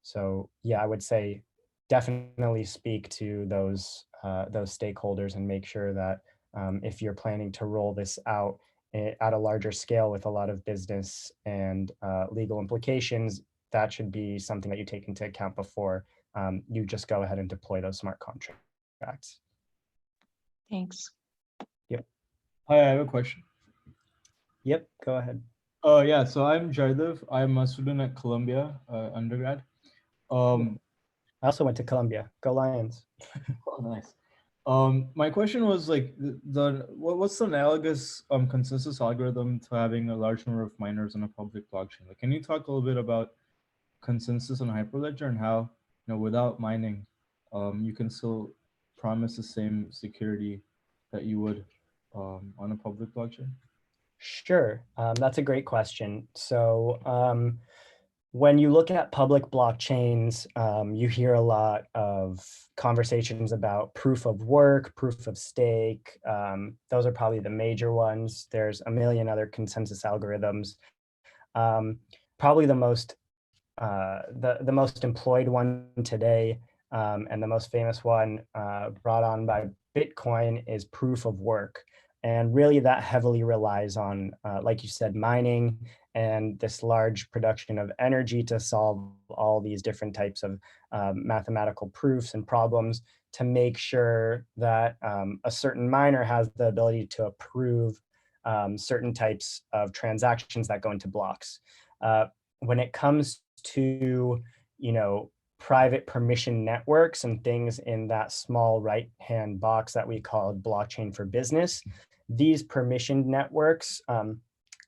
So yeah, I would say definitely speak to those stakeholders and make sure that if you're planning to roll this out at a larger scale with a lot of business and legal implications, that should be something that you take into account before you just go ahead and deploy those smart contracts. Thanks. Yep. Hi, I have a question. Yep, go ahead. Yeah, so I'm Jardhav. I'm a student at Columbia, undergrad. I also went to Columbia. Go Lions. Oh, nice. My question was like what's the analogous consensus algorithm to having a large number of miners on a public blockchain? Like, can you talk a little bit about consensus on Hyperledger and how, without mining, you can still promise the same security that you would on a public blockchain? Sure, that's a great question. So when you look at public blockchains, you hear a lot of conversations about proof of work, proof of stake. Those are probably the major ones. There's a million other consensus algorithms. Probably the most employed one today, and the most famous one brought on by Bitcoin, is proof of work. And really that heavily relies on, like you said, mining and this large production of energy to solve all these different types of mathematical proofs and problems to make sure that a certain miner has the ability to approve certain types of transactions that go into blocks. When it comes to, private permission networks and things in that small right-hand box that we call blockchain for business, these permissioned networks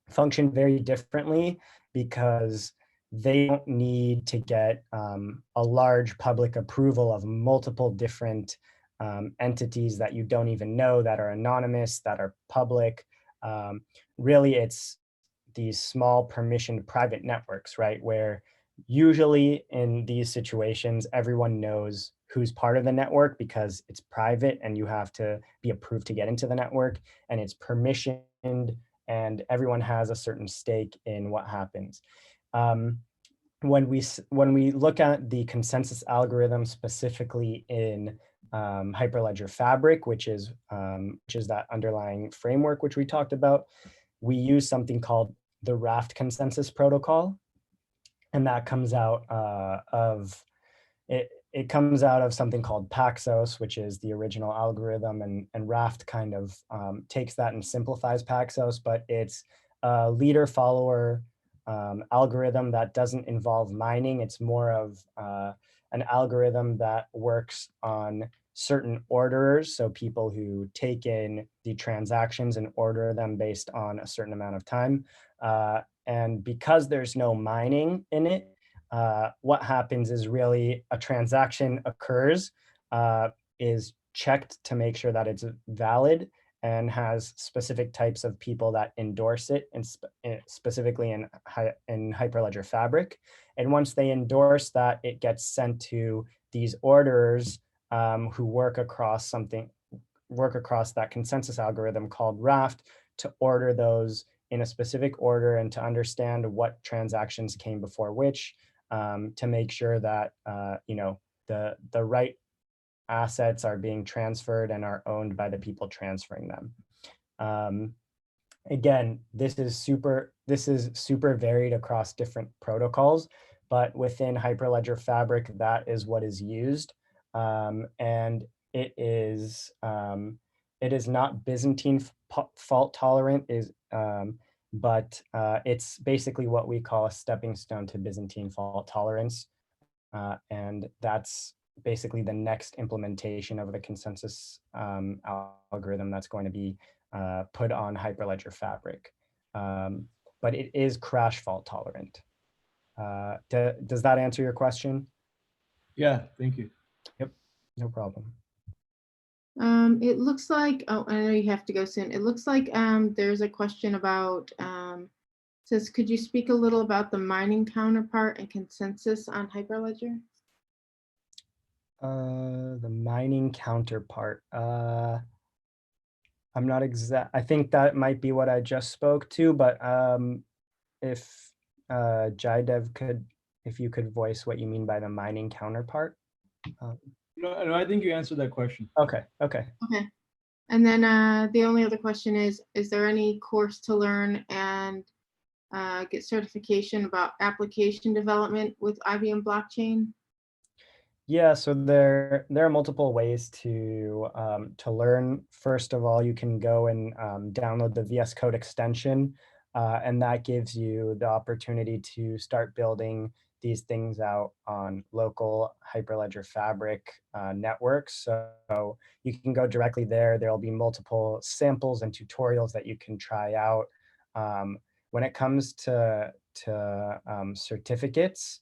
function very differently because they don't need to get a large public approval of multiple different entities that you don't even know, that are anonymous, that are public. Really, it's these small permissioned private networks, right? Where usually in these situations, everyone knows who's part of the network because it's private and you have to be approved to get into the network, and it's permissioned and everyone has a certain stake in what happens. When we look at the consensus algorithm specifically in Hyperledger Fabric, which is that underlying framework which we talked about, we use something called the Raft consensus protocol, and that comes out of it. It comes out of something called Paxos, which is the original algorithm, and Raft kind of takes that and simplifies Paxos, but it's a leader-follower algorithm that doesn't involve mining. It's more of an algorithm that works on certain orderers, so people who take in the transactions and order them based on a certain amount of time. And because there's no mining in it, what happens is really a transaction occurs, is checked to make sure that it's valid and has specific types of people that endorse it, and specifically in Hyperledger Fabric. And once they endorse that, it gets sent to these orderers who work across that consensus algorithm called Raft to order those in a specific order and to understand what transactions came before which, to make sure that the right assets are being transferred and are owned by the people transferring them. Again, this is super varied across different protocols, but within Hyperledger Fabric, that is what is used. And it is not Byzantine fault tolerant, but it's basically what we call a stepping stone to Byzantine fault tolerance. And that's basically the next implementation of the consensus algorithm that's going to be put on Hyperledger Fabric. But it is crash fault tolerant. Does that answer your question? Yeah, thank you. Yep, no problem. It looks like, oh, I know you have to go soon. It looks like there's a question about, says, could you speak a little about the mining counterpart and consensus on Hyperledger? The mining counterpart. I'm not exact. I think that might be what I just spoke to, but if Jaidev could, if you could voice what you mean by the mining counterpart. No, I think you answered that question. Okay. And then the only other question is there any course to learn and get certification about application development with IBM Blockchain? Yeah, so there are multiple ways to learn. First of all, you can go and download the VS Code extension, and that gives you the opportunity to start building these things out on local Hyperledger Fabric networks. So you can go directly there. There'll be multiple samples and tutorials that you can try out. When it comes to certificates,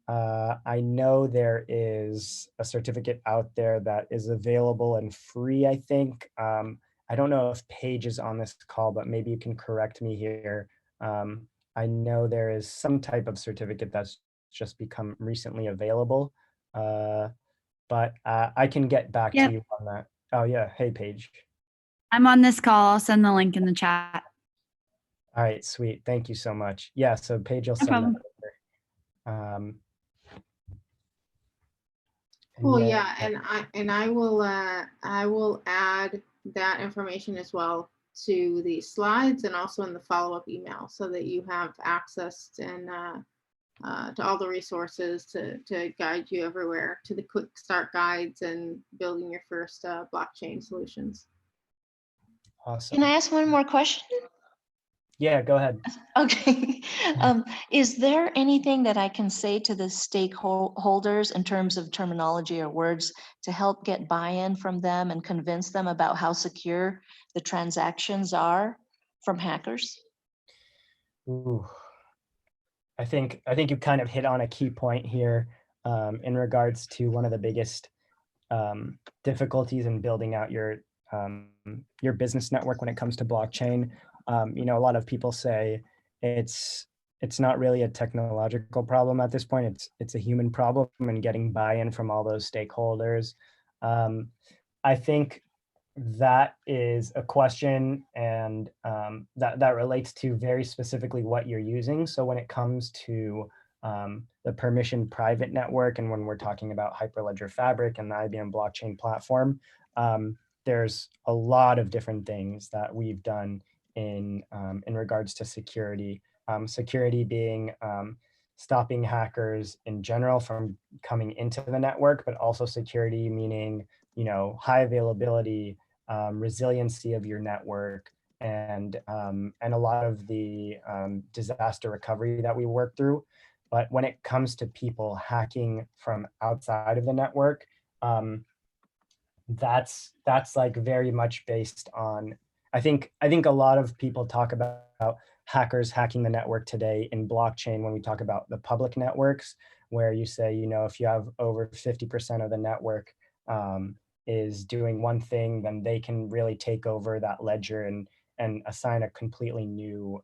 I know there is a certificate out there that is available and free, I think. I don't know if Paige is on this call, but maybe you can correct me here. I know there is some type of certificate that's just become recently available, but I can get back to you on that. Oh yeah, hey Paige. I'm on this call. I'll send the link in the chat. All right, sweet. Thank you so much. Yeah, so Paige will No send problem. that over. Cool, yeah, and I will add that information as well to the slides and also in the follow-up email so that you have access and to all the resources to guide you everywhere, to the quick start guides and building your first blockchain solutions. Awesome. Can I ask one more question? Yeah, go ahead. Okay. Is there anything that I can say to the stakeholders in terms of terminology or words to help get buy-in from them and convince them about how secure the transactions are from hackers? Ooh. I think you kind of hit on a key point here in regards to one of the biggest difficulties in building out your business network when it comes to blockchain. You know, a lot of people say it's not really a technological problem at this point. It's a human problem, and getting buy-in from all those stakeholders. I think that is a question, and that relates to very specifically what you're using. So when it comes to the permission private network, and when we're talking about Hyperledger Fabric and the IBM Blockchain Platform, there's a lot of different things that we've done in regards to security. Security being stopping hackers in general from coming into the network, but also security meaning, you know, high availability, resiliency of your network, and a lot of the disaster recovery that we work through. But when it comes to people hacking from outside of the network, that's like very much based on, I think a lot of people talk about hackers hacking the network today in blockchain when we talk about the public networks, where you say, you know, if you have over 50% of the network is doing one thing, then they can really take over that ledger and assign a completely new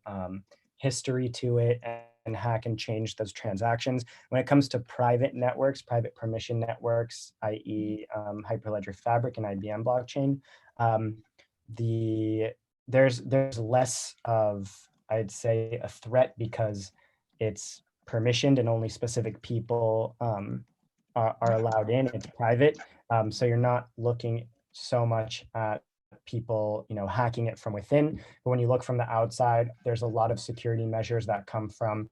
history to it and hack and change those transactions. When it comes to private networks, private permission networks, i.e. Hyperledger Fabric and IBM Blockchain, there's less of, I'd say, a threat because it's permissioned and only specific people are allowed in. It's private. So you're not looking so much at people, hacking it from within. But when you look from the outside, there's a lot of security measures that come from,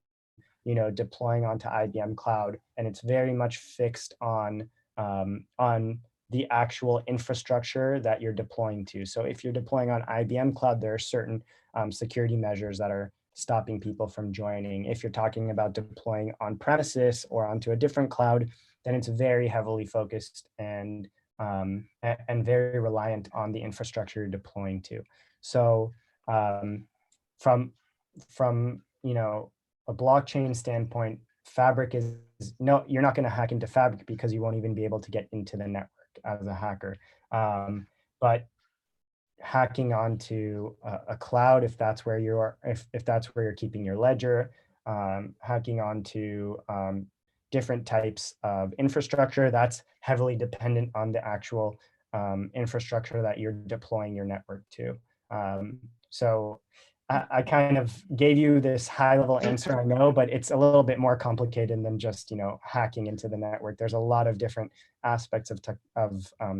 deploying onto IBM Cloud, and it's very much fixed on the actual infrastructure that you're deploying to. So if you're deploying on IBM Cloud, there are certain security measures that are stopping people from joining. If you're talking about deploying on premises or onto a different cloud, then it's very heavily focused and very reliant on the infrastructure you're deploying to. So from a blockchain standpoint, Fabric is no, you're not going to hack into Fabric because you won't even be able to get into the network as a hacker. But hacking onto a cloud, if that's where you're, if that's where you're keeping your ledger, hacking onto different types of infrastructure, that's heavily dependent on the actual infrastructure that you're deploying your network to. So I kind of gave you this high level answer, I know, but it's a little bit more complicated than just, hacking into the network. There's a lot of different aspects of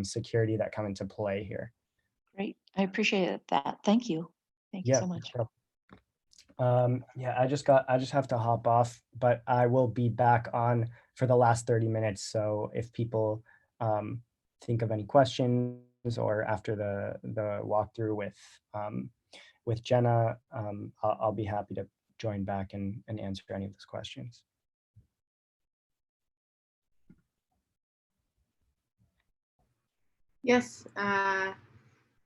security that come into play here. Great. I appreciate that. Thank you. Thank you so much. Yeah, I just have to hop off, but I will be back on for the last 30 minutes. So if people think of any questions or after the walkthrough with Jenna, I'll be happy to join back and answer any of those questions. Yes,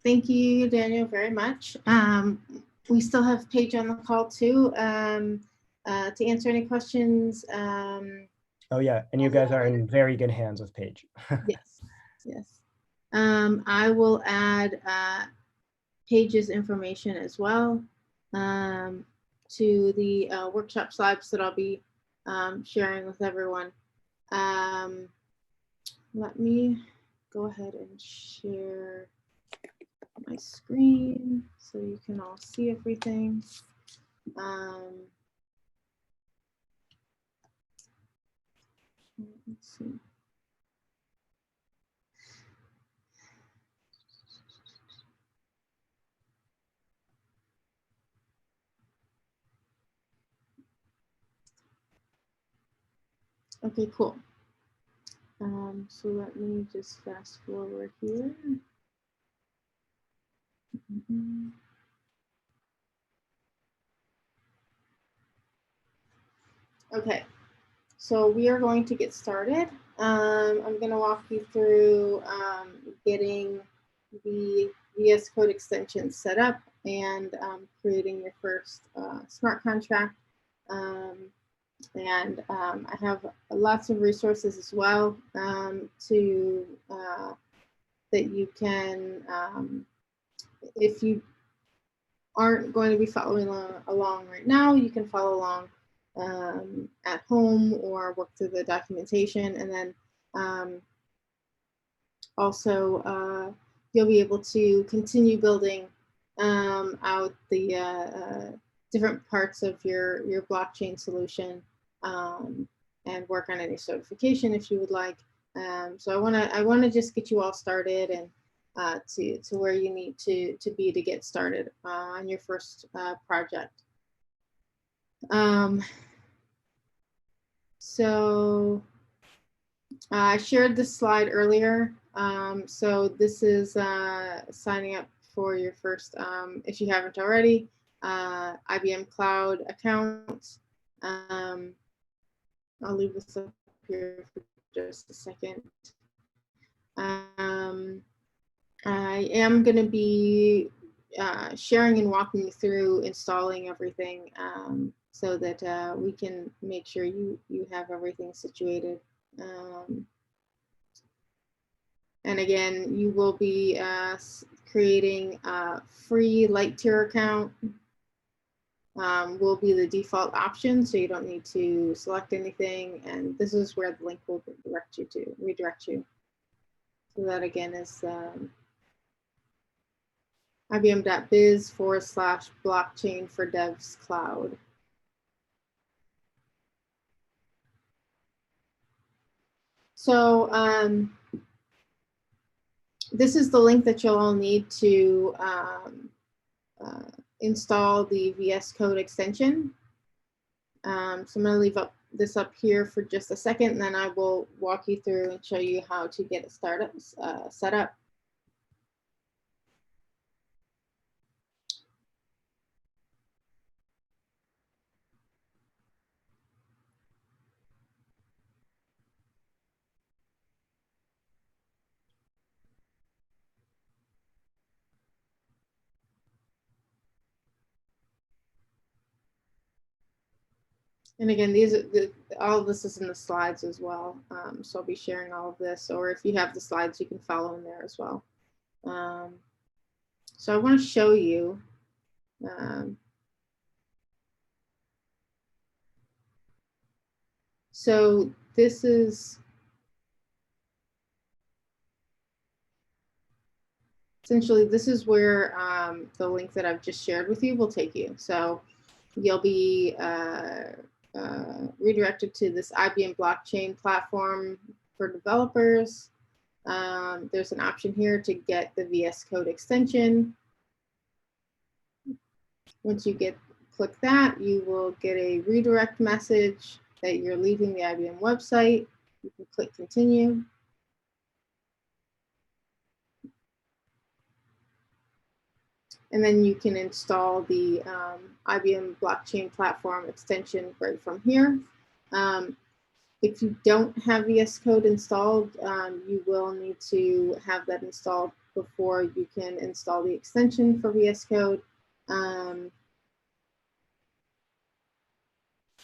thank you, Daniel, very much. We still have Paige on the call too to answer any questions. Oh yeah, and you guys are in very good hands with Paige. Yes, yes. I will add Paige's information as well to the workshop slides that I'll be sharing with everyone. Let me go ahead and share my screen so you can all see everything. Let's see. Okay, cool. So let me just fast forward here. Okay, so we are going to get started. I'm going to walk you through getting the VS Code extension set up and creating your first smart contract. And I have lots of resources as well to that you can, if you aren't going to be following along right now, you can follow along at home or work through the documentation, and then also you'll be able to continue building out the different parts of your blockchain solution and work on any certification if you would like. So I want to just get you all started and to where you need to be to get started on your first project. So I shared this slide earlier. So this is signing up for your first, if you haven't already, IBM Cloud account. I'll leave this up here for just a second. I am going to be sharing and walking you through installing everything so that we can make sure you have everything situated. And again, you will be creating a free light tier account. Will be the default option, so you don't need to select anything. And this is where the link will redirect you. So that again is ibm.biz/blockchain for devs cloud. So this is the link that you'll all need to install the VS Code extension. So I'm going to leave this up here for just a second, and then I will walk you through and show you how to get it started, set up. And again, all of this is in the slides as well. So I'll be sharing all of this, or if you have the slides, you can follow in there as well. So I want to show you. So this is essentially, this is where the link that I've just shared with you will take you. So you'll be redirected to this IBM Blockchain Platform for developers. There's an option here to get the VS Code extension. Once you click that, you will get a redirect message that you're leaving the IBM website. You can click continue. And then you can install the IBM Blockchain Platform extension right from here. If you don't have VS Code installed, you will need to have that installed before you can install the extension for VS Code. And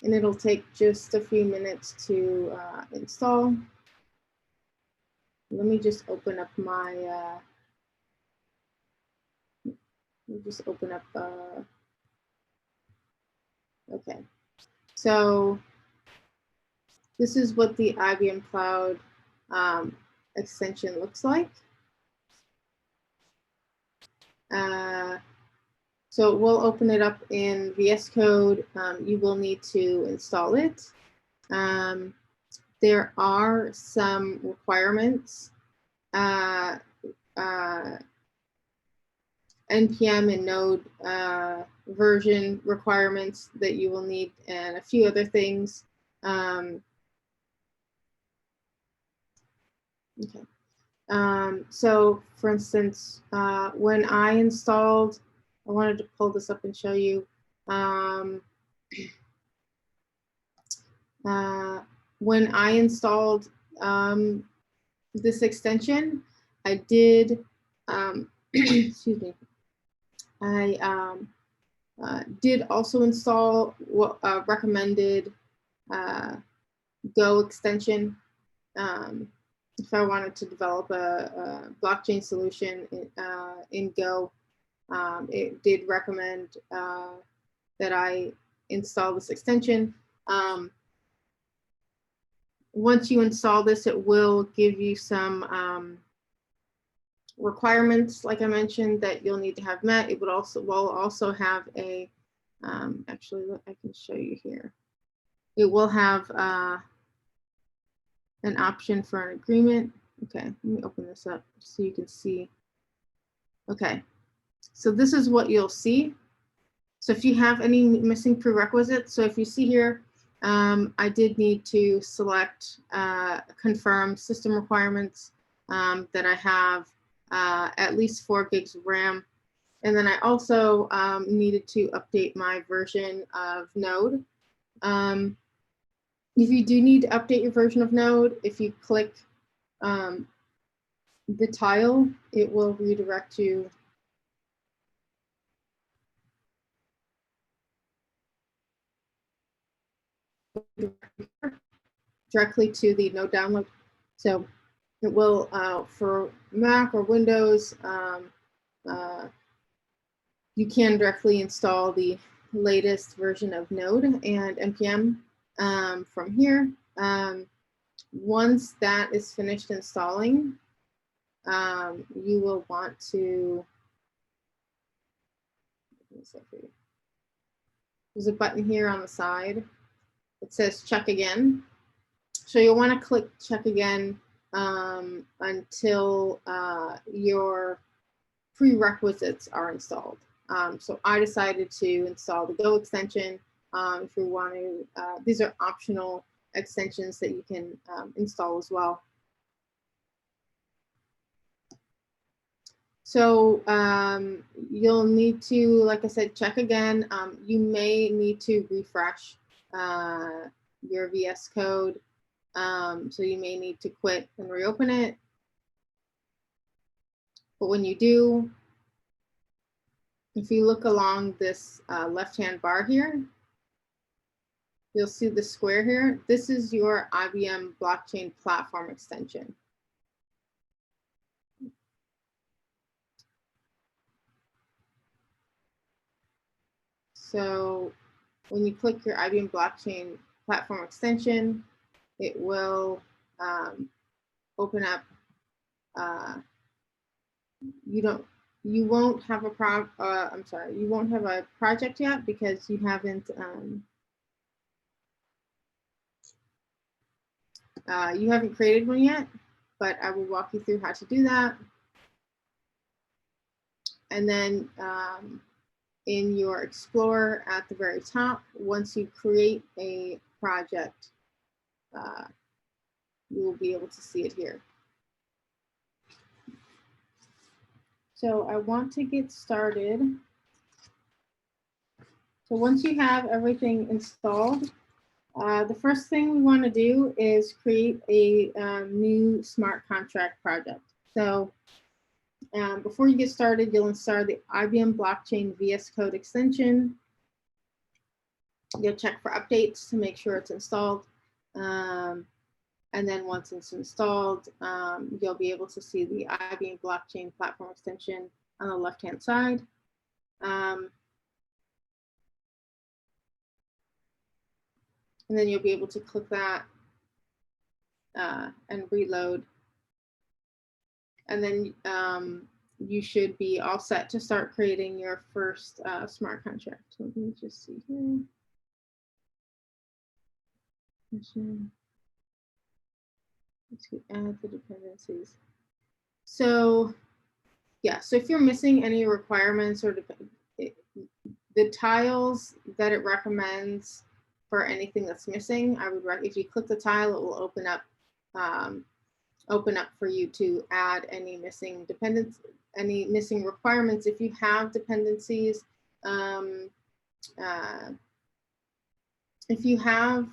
it'll take just a few minutes to install. Let me just open up my, okay. So this is what the IBM Cloud extension looks like. So we'll open it up in VS Code. You will need to install it. There are some requirements, NPM and Node version requirements that you will need, and a few other things. Okay. So for instance, when I installed, I wanted to pull this up and show you. When I installed this extension, I did, excuse me, I did also install what recommended Go extension. If I wanted to develop a blockchain solution in Go, it did recommend that I install this extension. Once you install this, it will give you some requirements, like I mentioned, that you'll need to have met. It will also have a, actually, I can show you here. It will have an option for an agreement. Okay, let me open this up so you can see. Okay, so this is what you'll see. So if you have any missing prerequisites, so if you see here, I did need to select confirm system requirements, that I have at least 4 gigs of RAM. And then I also needed to update my version of Node. If you do need to update your version of Node, if you click the tile, it will redirect you directly to the Node download. So it will, for Mac or Windows, you can directly install the latest version of Node and NPM from here. Once that is finished installing, you will want to, there's a button here on the side. It says check again. So you'll want to click check again until your prerequisites are installed. So I decided to install the Go extension. If you want to, these are optional extensions that you can install as well. So you'll need to, like I said, check again. You may need to refresh your VS Code. So you may need to quit and reopen it. But when you do, if you look along this left-hand bar here, you'll see the square here. This is your IBM Blockchain Platform extension. So when you click your IBM Blockchain Platform extension, it will open up. You won't have a you won't have a project yet because you haven't created one yet, but I will walk you through how to do that. And then in your Explorer at the very top, once you create a project, you will be able to see it here. So I want to get started. So once you have everything installed, the first thing we want to do is create a new smart contract project. So before you get started, you'll install the IBM Blockchain VS Code extension. You'll check for updates to make sure it's installed. And then once it's installed, you'll be able to see the IBM Blockchain Platform extension on the left-hand side. And then you'll be able to click that and reload. And then you should be all set to start creating your first smart contract. So let me just see here. To add the dependencies. So yeah, so if you're missing any requirements or the tiles that it recommends for anything that's missing, I would if you click the tile, it will open up for you to add any missing dependents, any missing requirements. If you have dependencies, if you have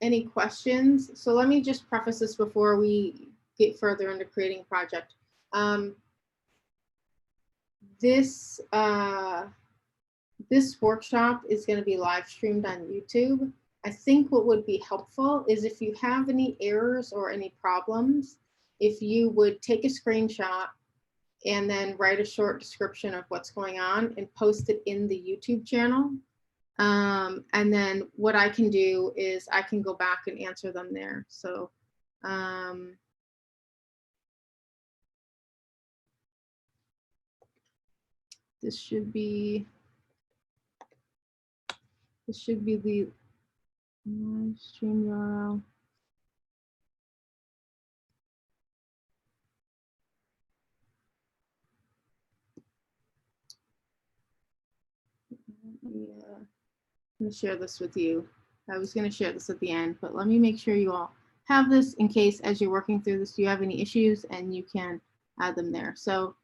any questions, so let me just preface this before we get further into creating a project. This workshop is going to be live streamed on YouTube. I think what would be helpful is if you have any errors or any problems, if you would take a screenshot and then write a short description of what's going on and post it in the YouTube channel. And then what I can do is I can go back and answer them there. So this should be the live stream URL. I'm going to share this with you. I was going to share this at the end, but let me make sure you all have this in case as you're working through this, you have any issues and you can add them there. So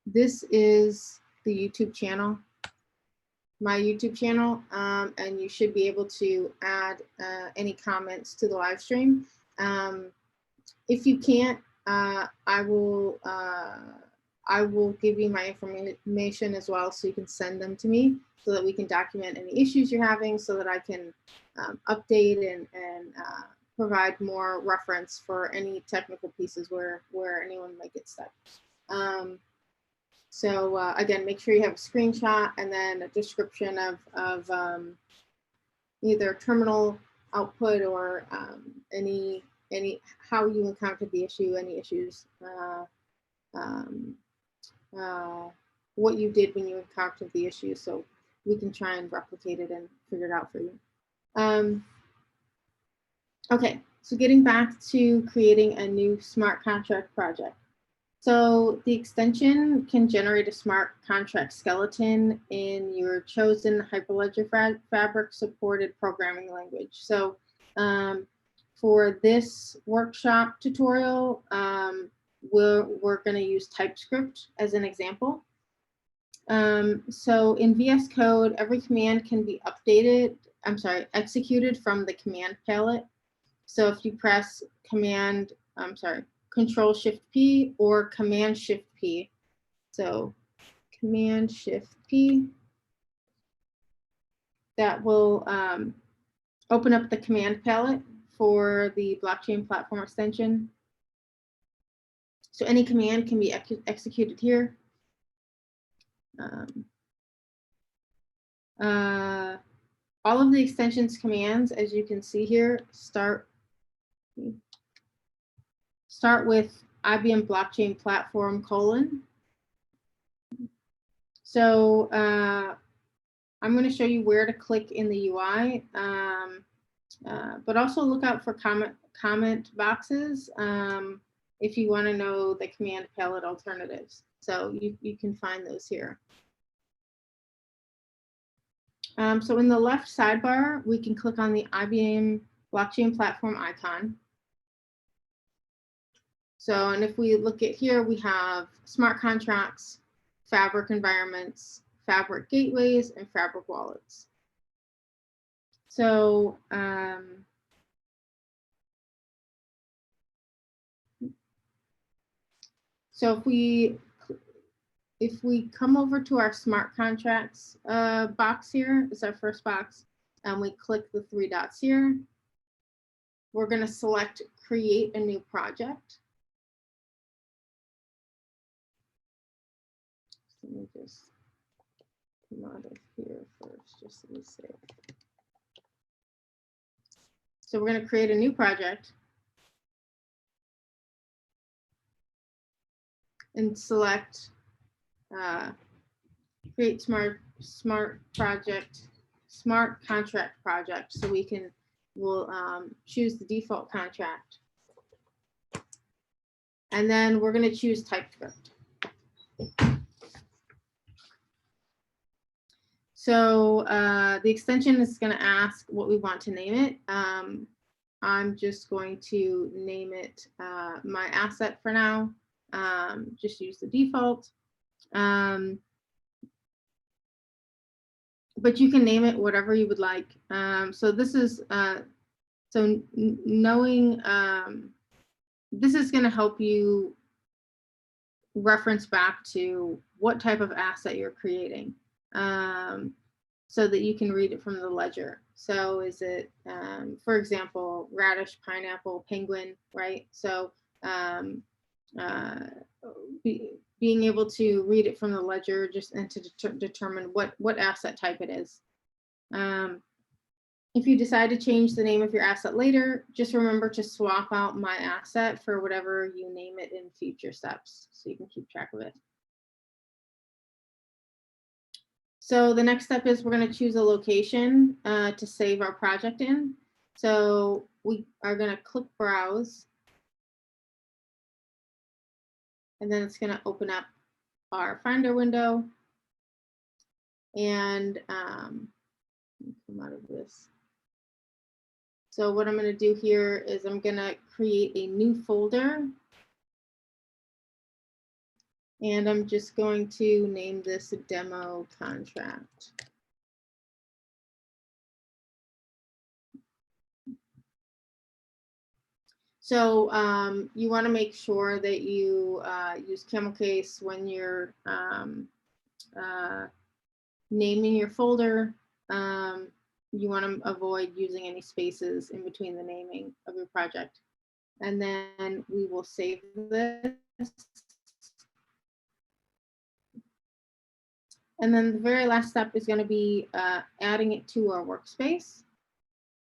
this is the YouTube channel, my YouTube channel, and you should be able to add any comments to the live stream. If you can't, I will give you my information as well, so you can send them to me so that we can document any issues you're having, so that I can update and provide more reference for any technical pieces where anyone might get stuck. So again, make sure you have a screenshot and then a description of either terminal output or any how you encountered the issue, any issues. What you did when you encountered the issue, so we can try and replicate it and figure it out for you. Okay, So getting back to creating a new smart contract project. So the extension can generate a smart contract skeleton in your chosen Hyperledger Fabric supported programming language. So for this workshop tutorial, we're going to use TypeScript as an example. So in VS Code, every command can be executed from the command palette. So if you press Control-Shift-P or Command-Shift-P. So Command-Shift-P, that will open up the command palette for the blockchain platform extension. So any command can be executed here. All of the extensions commands, as you can see here, start with IBM Blockchain Platform : So I'm going to show you where to click in the UI, but also look out for comment boxes if you want to know the command palette alternatives. So you can find those here. So in the left sidebar, we can click on the IBM Blockchain Platform icon. So, and if we look at here, we have smart contracts, Fabric environments, Fabric gateways, and Fabric wallets. So, if we come over to our smart contracts box here, it's our first box, and we click the 3 dots here, we're going to select create a new project. Let me just come out of here first, just to be safe. So we're going to create a new project and select create smart contract project. So we'll choose the default contract, and then we're going to choose TypeScript. So the extension is going to ask what we want to name it. I'm just going to name it my asset for now. Just use the default. But you can name it whatever you would like. So this is knowing this is going to help you reference back to what type of asset you're creating, so that you can read it from the ledger. So is it, for example, radish, pineapple, penguin, right? So being able to read it from the ledger and to determine what asset type it is. If you decide to change the name of your asset later, just remember to swap out my asset for whatever you name it in future steps, so you can keep track of it. So the next step is we're going to choose a location to save our project in. So we are going to click Browse. And then it's going to open up our Finder window. And come out of this. So what I'm going to do here is I'm going to create a new folder. And I'm just going to name this demo contract. So you want to make sure that you use camel case when you're naming your folder. You want to avoid using any spaces in between the naming of your project. And then we will save this. And then the very last step is going to be adding it to our workspace.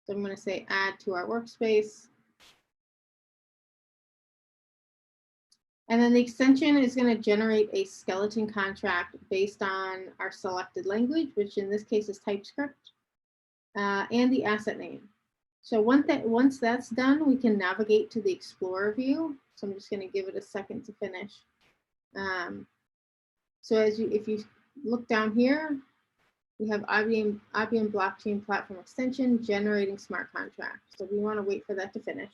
So I'm going to say add to our workspace. And then the extension is going to generate a skeleton contract based on our selected language, which in this case is TypeScript, and the asset name. So once that's done, we can navigate to the Explorer view. So I'm just going to give it a second to finish. So if you look down here, we have IBM Blockchain Platform extension generating smart contracts. So we want to wait for that to finish.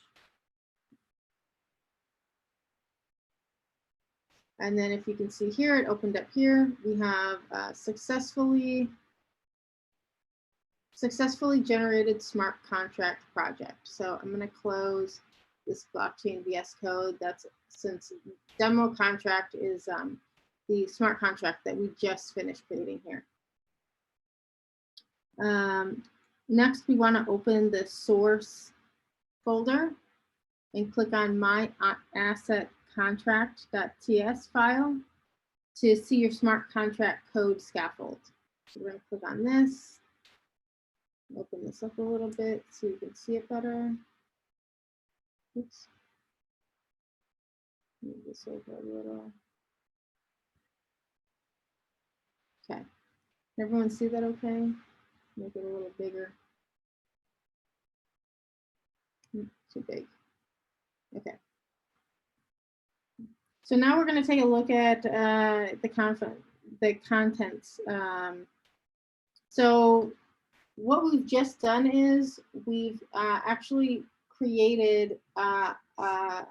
And then if you can see here, it opened up here. We have successfully generated smart contract project. So I'm going to close this blockchain VS Code. That's since demo contract is the smart contract that we just finished creating here. Next, we want to open the source folder and click on my asset contract.ts file to see your smart contract code scaffold. So we're going to click on this. Open this up a little bit so you can see it better. Oops. Move this over a little. Okay. Can everyone see that okay? Make it a little bigger. Too big. Okay. So now we're going to take a look at the contents. So what we've just done is we've actually created a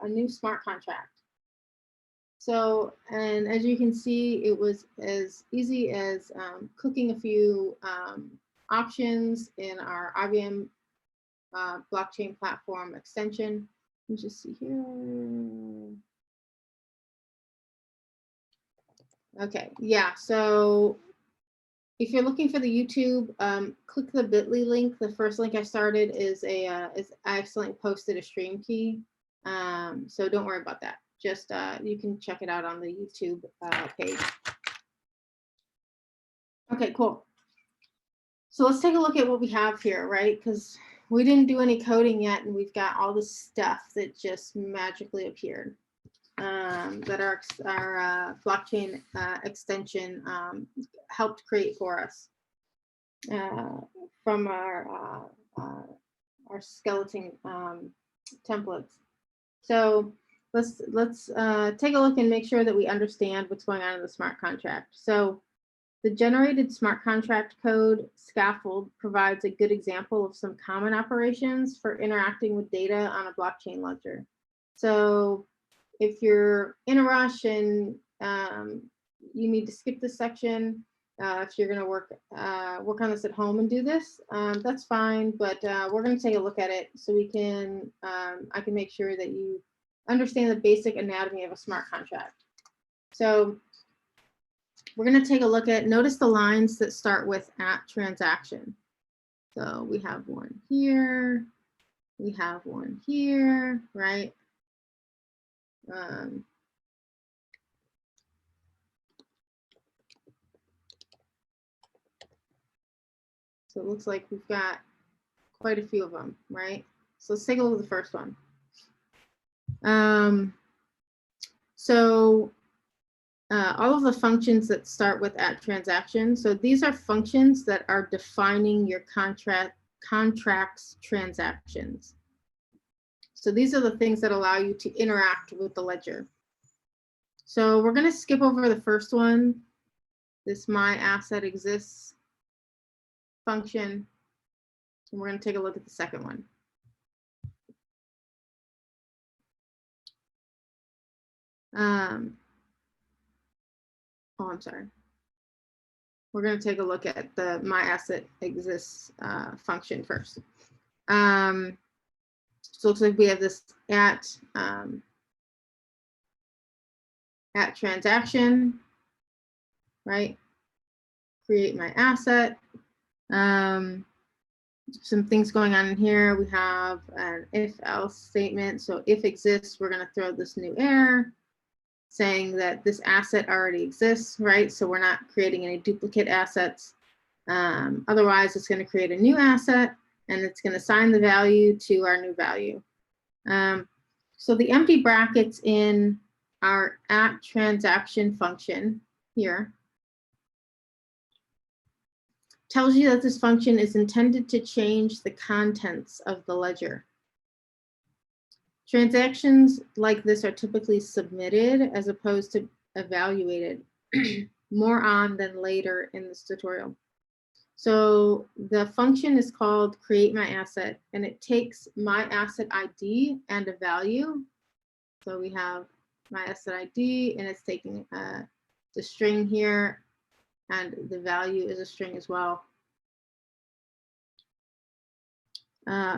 new smart contract. So, and as you can see, it was as easy as clicking a few options in our IBM Blockchain Platform extension. Let me just see here. Okay, yeah, so if you're looking for the YouTube, click the bit.ly link. The first link I started is I accidentally posted a stream key. So don't worry about that. Just you can check it out on the YouTube page. Okay, cool. So let's take a look at what we have here, right? Because we didn't do any coding yet, and we've got all this stuff that just magically appeared that our blockchain extension helped create for us from our skeleton templates. So let's take a look and make sure that we understand what's going on in the smart contract. So the generated smart contract code scaffold provides a good example of some common operations for interacting with data on a blockchain ledger. So if you're in a rush and you need to skip this section, if you're going to work on this at home and do this, that's fine. But we're going to take a look at it so we can I can make sure that you understand the basic anatomy of a smart contract. So we're going to take a look at, notice the lines that start with @transaction. So we have one here, we have one here, right? So it looks like we've got quite a few of them, right? So let's take a look at the first one. All of the functions that start with @transaction. So these are functions that are defining your contract's transactions. So these are the things that allow you to interact with the ledger. So we're going to skip over the first one, this my asset exists function. And we're going to take a look at the second one. Oh, I'm sorry. We're going to take a look at the my asset exists function first. So it looks like we have this @transaction, right? Create my asset. Some things going on in here. We have an if-else statement. So if exists, we're going to throw this new error saying that this asset already exists, right? So we're not creating any duplicate assets. Otherwise, it's going to create a new asset and it's going to assign the value to our new value. So the empty brackets in our @transaction function here tells you that this function is intended to change the contents of the ledger. Transactions like this are typically submitted as opposed to evaluated. More on than later in this tutorial. So the function is called create my asset, and it takes my asset ID and a value. So we have my asset ID, and it's taking the string here, and the value is a string as well.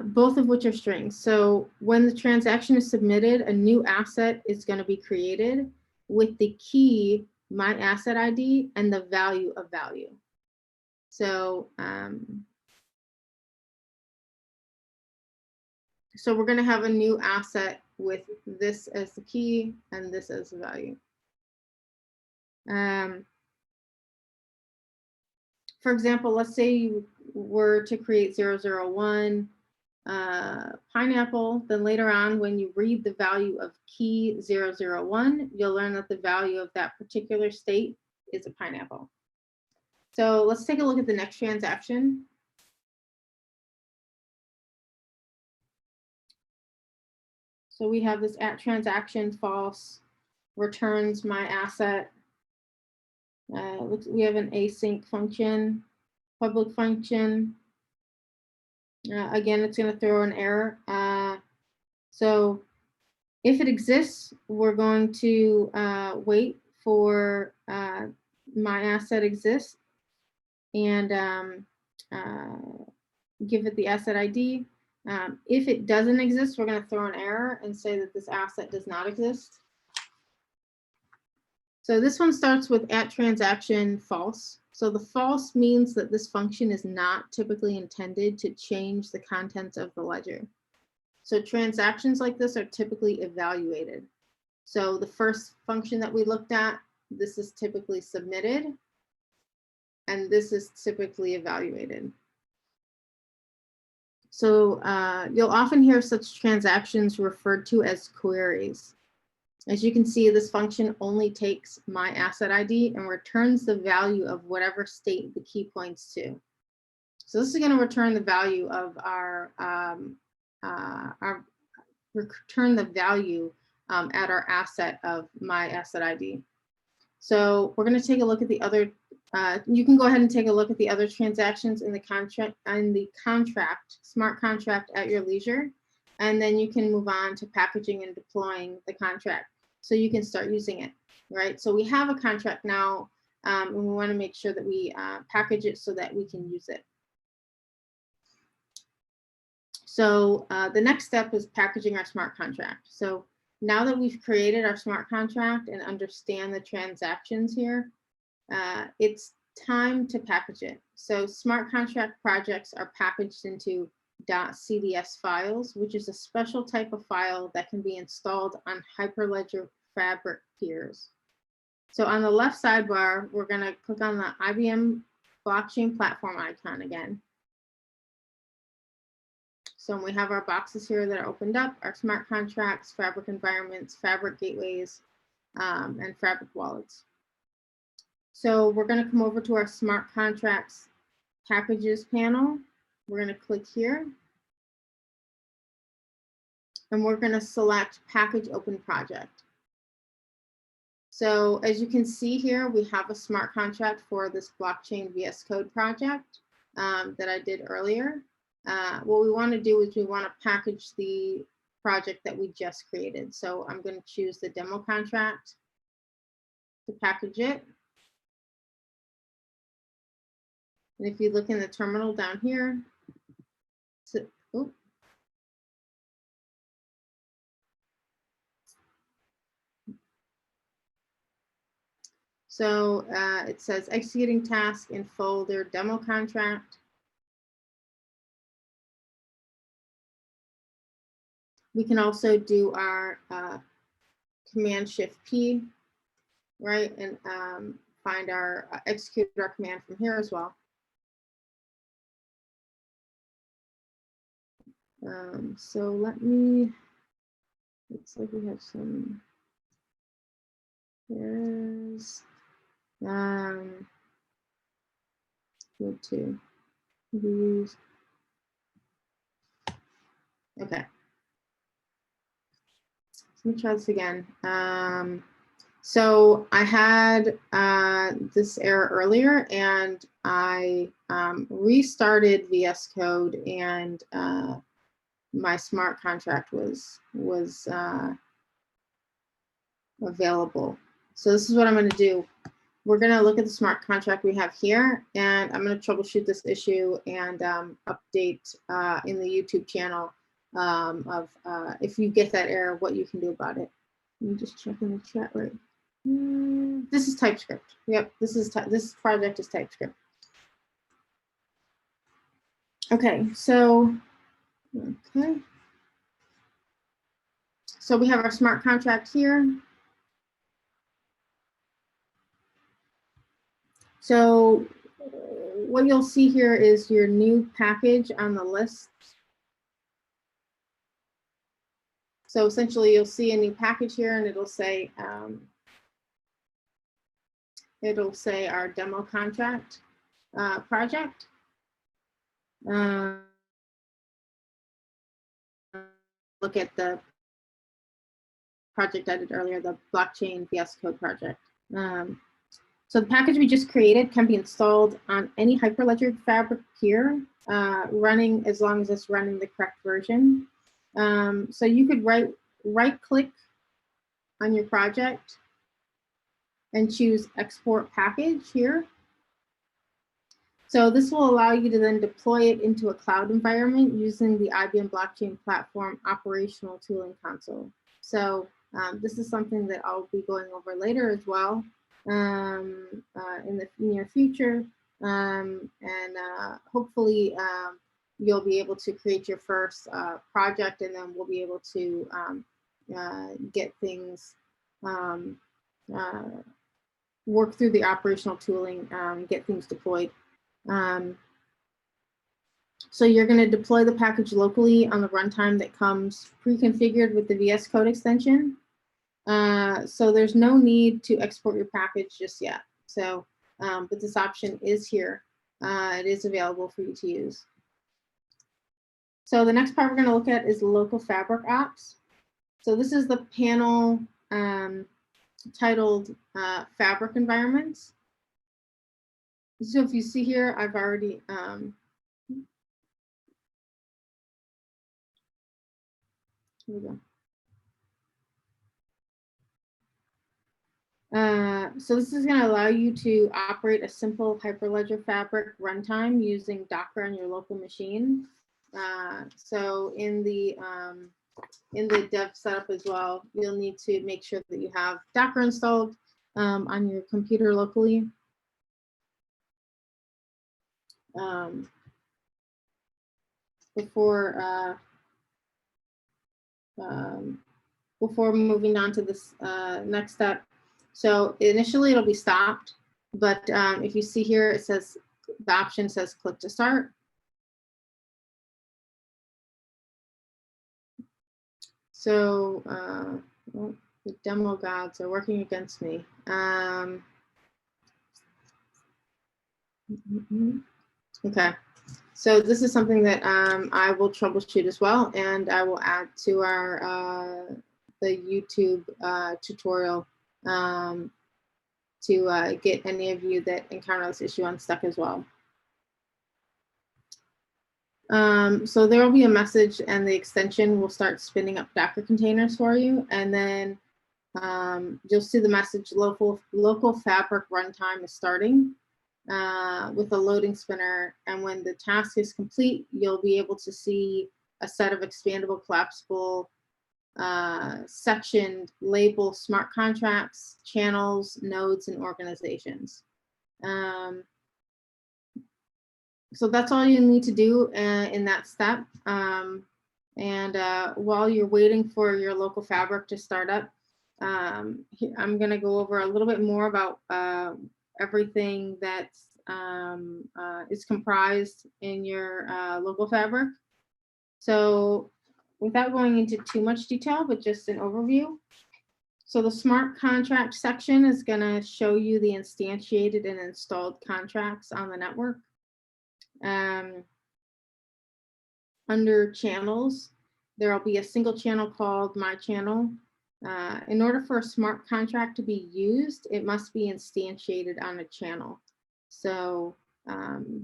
Both of which are strings. So when the transaction is submitted, a new asset is going to be created with the key my asset ID and the value of value. So so we're going to have a new asset with this as the key and this as the value. For example, let's say you were to create 001 pineapple, then later on when you read the value of key 001, you'll learn that the value of that particular state is a pineapple. So let's take a look at the next transaction. So we have this at transaction false returns my asset. We have an async function, public function. Again, it's going to throw an error. So if it exists, we're going to wait for my asset exists and give it the asset ID. If it doesn't exist, we're going to throw an error and say that this asset does not exist. So this one starts with at transaction false. So the false means that this function is not typically intended to change the contents of the ledger. So transactions like this are typically evaluated. So the first function that we looked at, this is typically submitted, and this is typically evaluated. So you'll often hear such transactions referred to as queries. As you can see, this function only takes my asset ID and returns the value of whatever state the key points to. So this is going to return the value of return the value at our asset of my asset ID. So we're going to take a look at the other. You can go ahead and take a look at the other transactions in the contract, smart contract at your leisure, and then you can move on to packaging and deploying the contract so you can start using it, right? So we have a contract now, and we want to make sure that we package it so that we can use it. So the next step is packaging our smart contract. So now that we've created our smart contract and understand the transactions here, it's time to package it. So smart contract projects are packaged into .cds files, which is a special type of file that can be installed on Hyperledger Fabric peers. So on the left sidebar, we're going to click on the IBM Blockchain Platform icon again. So we have our boxes here that are opened up, our smart contracts, Fabric environments, Fabric gateways, and Fabric wallets. So we're going to come over to our smart contracts packages panel. We're going to click here. And we're going to select package open project. So as you can see here, we have a smart contract for this blockchain VS Code project that I did earlier. What we want to do is we want to package the project that we just created. So I'm going to choose the demo contract to package it. And if you look in the terminal down here, so it says executing task in folder demo contract. We can also do our Command Shift P, right, and find our execute our command from here as well. So let me. Looks like we have some. There's go to. use. Okay. Let me try this again. So I had this error earlier, and I restarted VS Code, and my smart contract was available. So this is what I'm going to do. We're going to look at the smart contract we have here, and I'm going to troubleshoot this issue and update in the YouTube channel of if you get that error, what you can do about it. Let me just check in the chat right. This is TypeScript. Yep, this project is TypeScript. Okay, so so we have our smart contract here. So what you'll see here is your new package on the list. So essentially you'll see a new package here, and it'll say our demo contract project. Look at the project I did earlier, the blockchain VS Code project. So the package we just created can be installed on any Hyperledger Fabric here, running as long as it's running the correct version. So you could right-click on your project and choose Export Package here. So this will allow you to then deploy it into a cloud environment using the IBM Blockchain Platform operational tooling console. So this is something that I'll be going over later as well in the near future. And hopefully you'll be able to create your first project, and then we'll be able to get things, work through the operational tooling, get things deployed. So you're going to deploy the package locally on the runtime that comes pre-configured with the VS Code extension. So there's no need to export your package just yet. So, but this option is here. It is available for you to use. So the next part we're going to look at is local Fabric apps. So this is the panel titled Fabric Environments. So if you see here, I've already here we go. So this is going to allow you to operate a simple Hyperledger Fabric runtime using Docker on your local machine. So in the dev setup as well, you'll need to make sure that you have Docker installed on your computer locally. Before moving on to this next step. So initially it'll be stopped, but if you see here, it says, the option says click to start. So well, the demo gods are working against me. Okay, so this is something that I will troubleshoot as well, and I will add to our the YouTube tutorial to get any of you that encounter this issue unstuck as well. So there will be a message, and the extension will start spinning up Docker containers for you, and then you'll see the message local Fabric runtime is starting with a loading spinner, and when the task is complete, you'll be able to see a set of expandable, collapsible, sectioned label smart contracts, channels, nodes, and organizations. So that's all you need to do in that step. And while you're waiting for your local Fabric to start up, I'm going to go over a little bit more about everything that is comprised in your local Fabric. So without going into too much detail, but just an overview. So the smart contract section is going to show you the instantiated and installed contracts on the network. Under channels, there will be a single channel called My Channel. In order for a smart contract to be used, it must be instantiated on a channel. So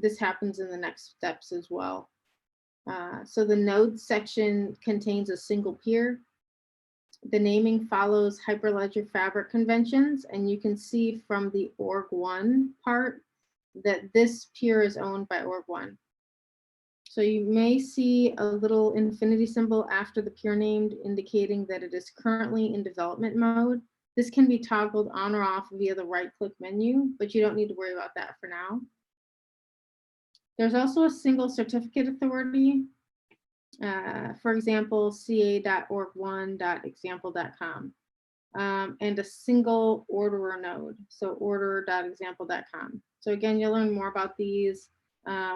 this happens in the next steps as well. So the node section contains a single peer. The naming follows Hyperledger Fabric conventions, and you can see from the org1 part that this peer is owned by org1. So you may see a little infinity symbol after the peer named, indicating that it is currently in development mode. This can be toggled on or off via the right-click menu, but you don't need to worry about that for now. There's also a single certificate authority. For example, ca.org1.example.com, and a single orderer node, so order.example.com. So again, you'll learn more about these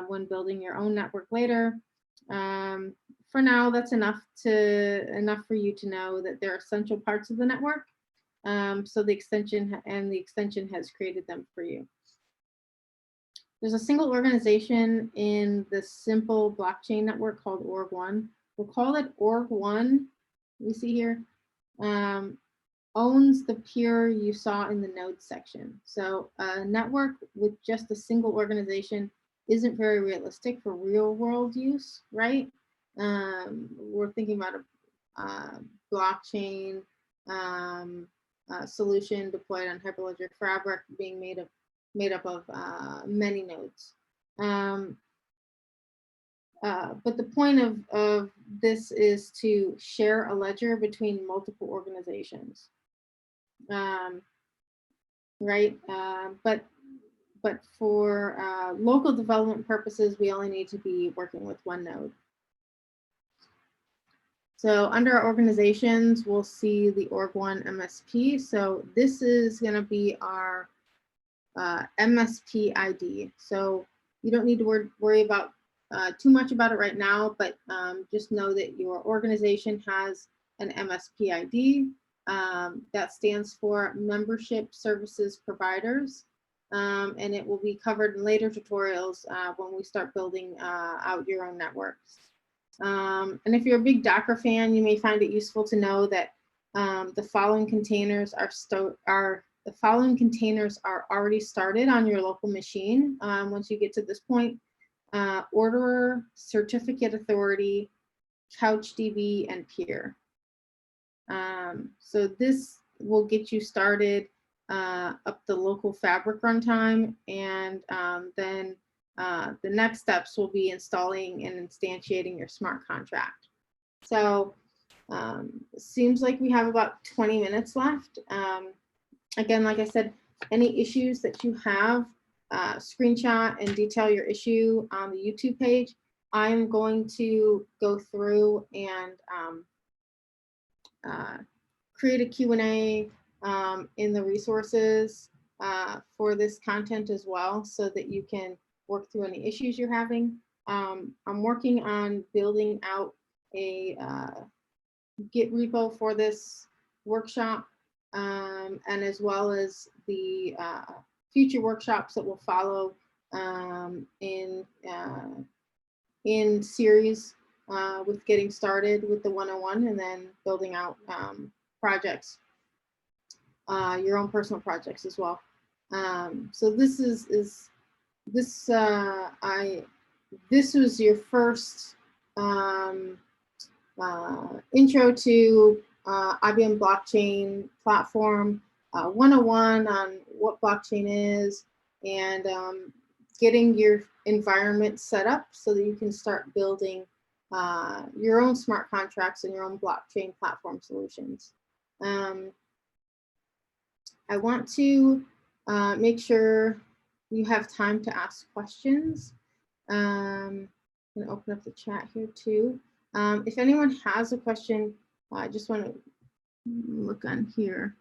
when building your own network later. For now, that's enough for you to know that they're essential parts of the network. So the extension has created them for you. There's a single organization in the simple blockchain network called org1. We'll call it org1. We see here owns the peer you saw in the node section. So a network with just a single organization isn't very realistic for real world use, right? We're thinking about a blockchain solution deployed on Hyperledger Fabric being made up of many nodes. But the point of this is to share a ledger between multiple organizations, right? But for local development purposes, we only need to be working with one node. So under our organizations, we'll see the org1 MSP. So this is going to be our MSP ID. So you don't need to worry about too much about it right now, but just know that your organization has an MSP ID. That stands for Membership Services Providers. And it will be covered in later tutorials when we start building out your own networks. And if you're a big Docker fan, you may find it useful to know that the following containers are already started on your local machine. Once you get to this point, orderer, certificate authority, CouchDB, and peer. So this will get you started up the local Fabric runtime, and then the next steps will be installing and instantiating your smart contract. So it seems like we have about 20 minutes left. Again, like I said, any issues that you have, screenshot and detail your issue on the YouTube page. I'm going to go through and create a Q&A in the resources for this content as well, so that you can work through any issues you're having. I'm working on building out a Git repo for this workshop, and as well as the future workshops that will follow in series with getting started with the 101 and then building out projects, your own personal projects as well. So this this was your first intro to IBM Blockchain Platform 101 on what blockchain is, and getting your environment set up so that you can start building your own smart contracts and your own blockchain platform solutions. I want to make sure you have time to ask questions. I'm going to open up the chat here too. If anyone has a question, I just want to look on here.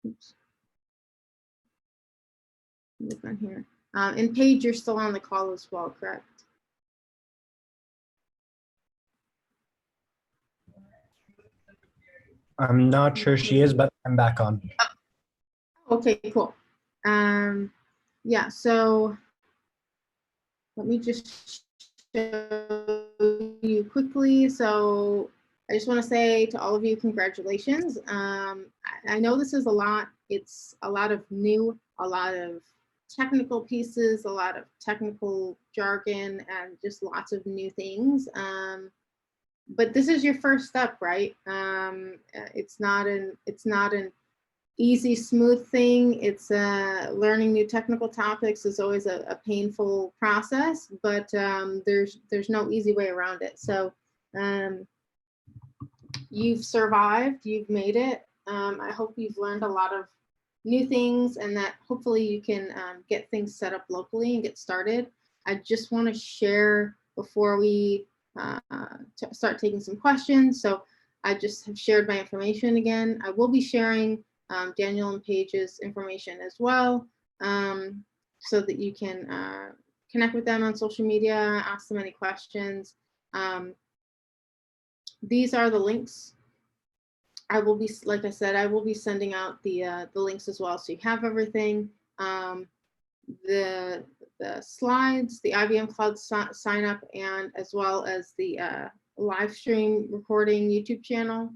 Oops. Look on here. And Paige, you're still on the call as well, correct? I'm not sure she is, but I'm back on. Okay, cool. Yeah, so let me just show you quickly. So I just want to say to all of you, congratulations. I know this is a lot. It's a lot of new, a lot of technical pieces, a lot of technical jargon, and just lots of new things. But this is your first step, right? It's not an easy, smooth thing. It's learning new technical topics is always a painful process, but there's no easy way around it. So you've survived, you've made it. I hope you've learned a lot of new things and that hopefully you can get things set up locally and get started. I just want to share before we start taking some questions. So I just have shared my information again. I will be sharing Daniel and Paige's information as well, so that you can connect with them on social media, ask them any questions. These are the links. I will be, like I said, I will be sending out the links as well, so you have everything. The slides, the IBM Cloud sign up, and as well as the live stream recording YouTube channel.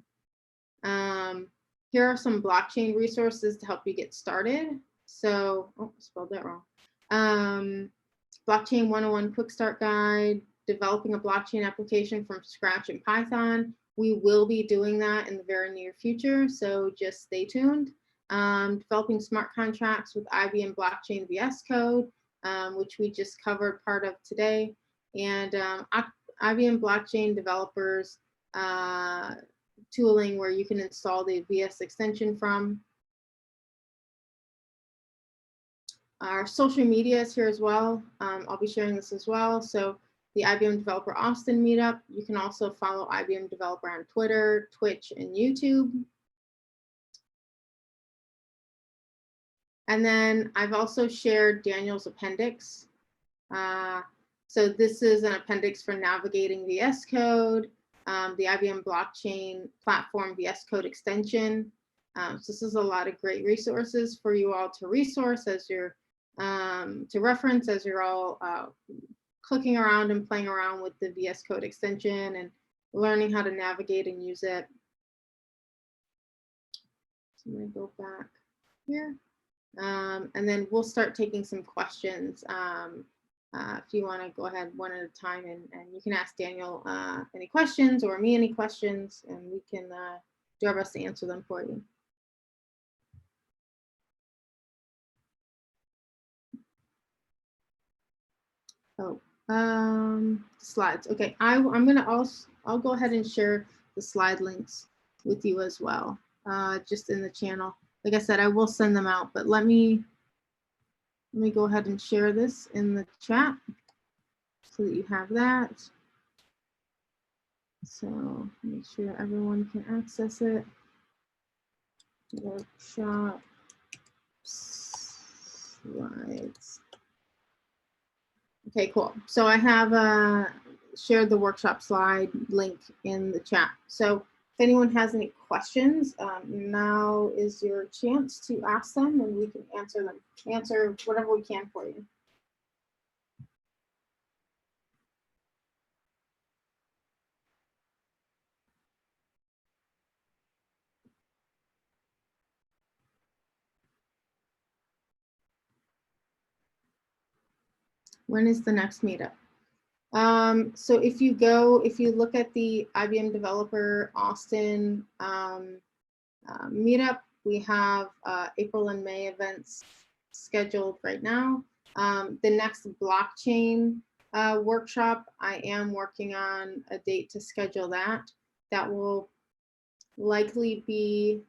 Here are some blockchain resources to help you get started. So, oh, I spelled that wrong. Blockchain 101 Quick Start Guide, developing a blockchain application from scratch in Python. We will be doing that in the very near future, so just stay tuned. Developing smart contracts with IBM Blockchain VS Code, which we just covered part of today, and IBM Blockchain Developers tooling where you can install the VS extension from. Our social media is here as well. I'll be sharing this as well. So the IBM Developer Austin meetup. You can also follow IBM Developer on Twitter, Twitch, and YouTube. And then I've also shared Daniel's appendix. So this is an appendix for navigating VS Code, the IBM Blockchain Platform VS Code extension. So this is a lot of great resources for you all to resource as you're, to reference as you're all clicking around and playing around with the VS Code extension and learning how to navigate and use it. So I'm gonna go back here. And then we'll start taking some questions. If you want to go ahead one at a time, and you can ask Daniel any questions or me any questions, and we can do our best to answer them for you. Oh, slides. Okay, I'm gonna I'll go ahead and share the slide links with you as well, just in the channel. Like I said, I will send them out, but let me go ahead and share this in the chat so that you have that. So make sure everyone can access it. Workshop slides. Okay, cool. So I have shared the workshop slide link in the chat. So if anyone has any questions, now is your chance to ask them, and we can answer them. Answer whatever we can for you. When is the next meetup? So if you look at the IBM Developer Austin meetup, we have April and May events scheduled right now. The next blockchain workshop, I am working on a date to schedule that. That will likely be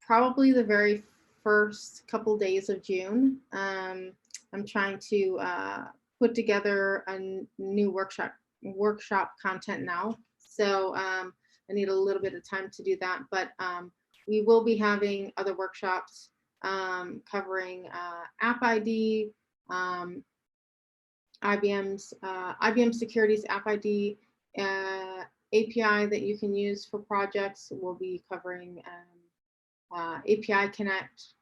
probably the very first couple days of June. I'm trying to put together a new workshop content now. So I need a little bit of time to do that, but we will be having other workshops covering App ID, IBM Securities App ID API that you can use for projects. We'll be covering API Connect,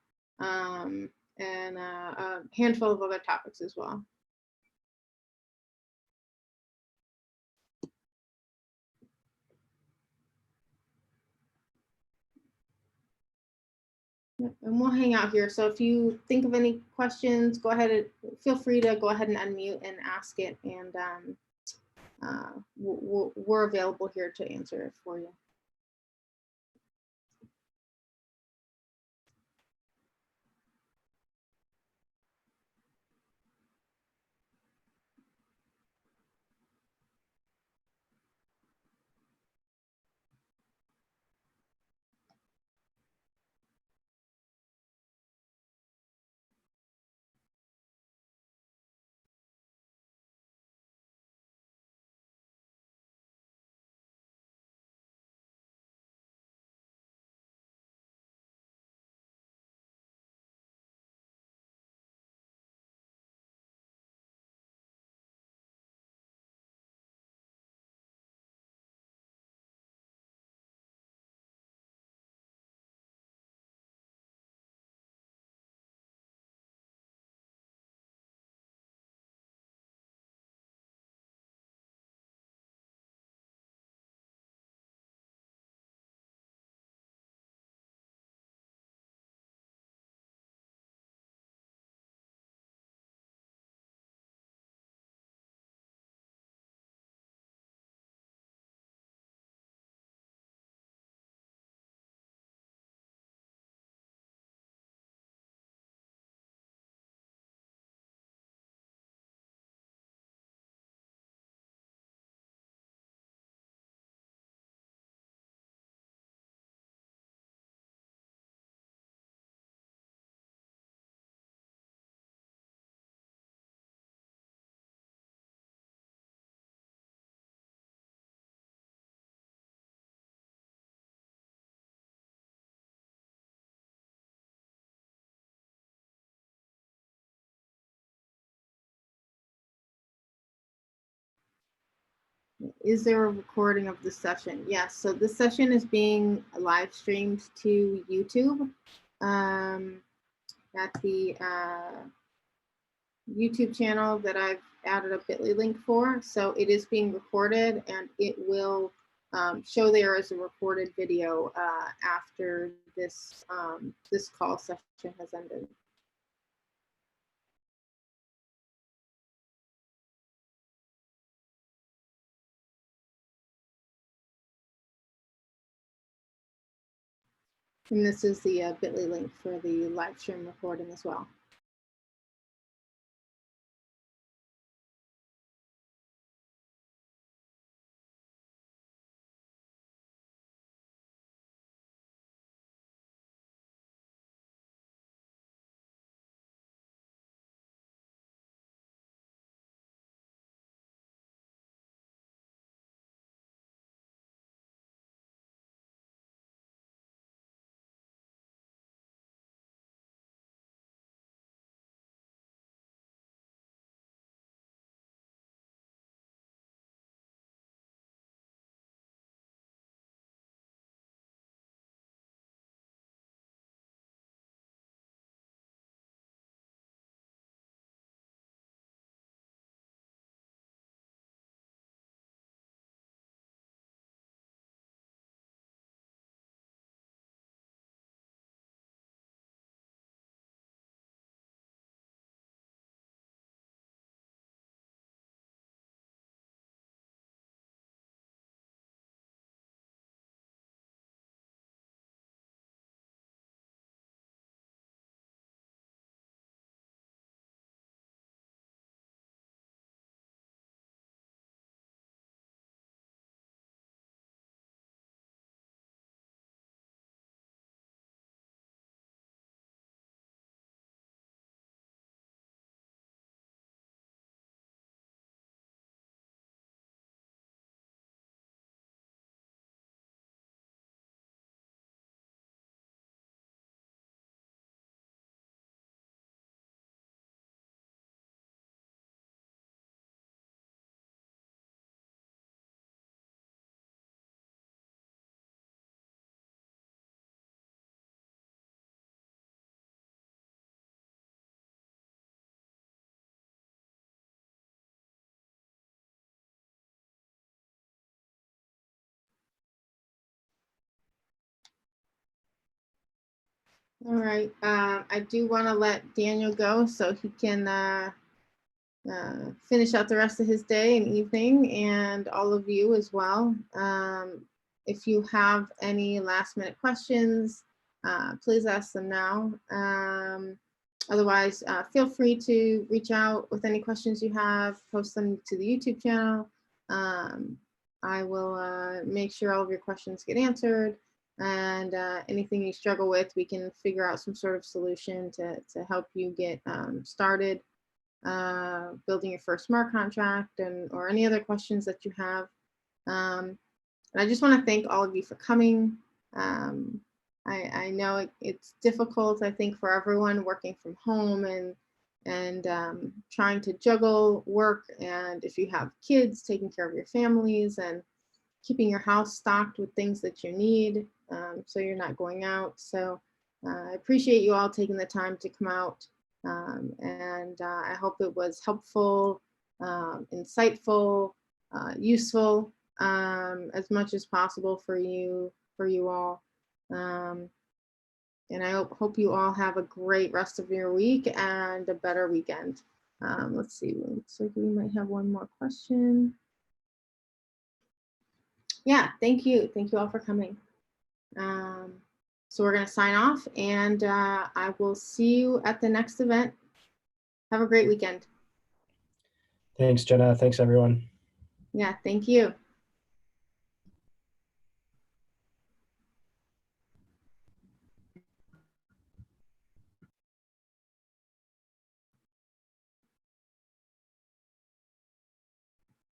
and a handful of other topics as well. Yep, and we'll hang out here. So if you think of any questions, go ahead and feel free to go ahead and unmute and ask it. And we're available here to answer it for you. Is there a recording of the session? Yes, so this session is being live streamed to YouTube at the YouTube channel that I've added a bit.ly link for. So it is being recorded and it will show there as a recorded video after this, this call session has ended. And this is the bit.ly link for the live stream recording as well. All right. I do want to let Daniel go so he can finish out the rest of his day and evening, and all of you as well. If you have any last minute questions, please ask them now. Otherwise, feel free to reach out with any questions you have, post them to the YouTube channel. I will make sure all of your questions get answered, and anything you struggle with, we can figure out some sort of solution to help you get started building your first smart contract, and or any other questions that you have. And I just want to thank all of you for coming. I know it's difficult, I think, for everyone working from home and trying to juggle work, and if you have kids, taking care of your families and keeping your house stocked with things that you need, so you're not going out. So I appreciate you all taking the time to come out, and I hope it was helpful, insightful, useful, as much as possible for you all. And I hope you all have a great rest of your week and a better weekend. Let's see, looks like we might have one more question. Yeah, thank you. Thank you all for coming. So we're going to sign off, and I will see you at the next event. Have a great weekend. Thanks, Jenna. Thanks, everyone. Yeah, thank you.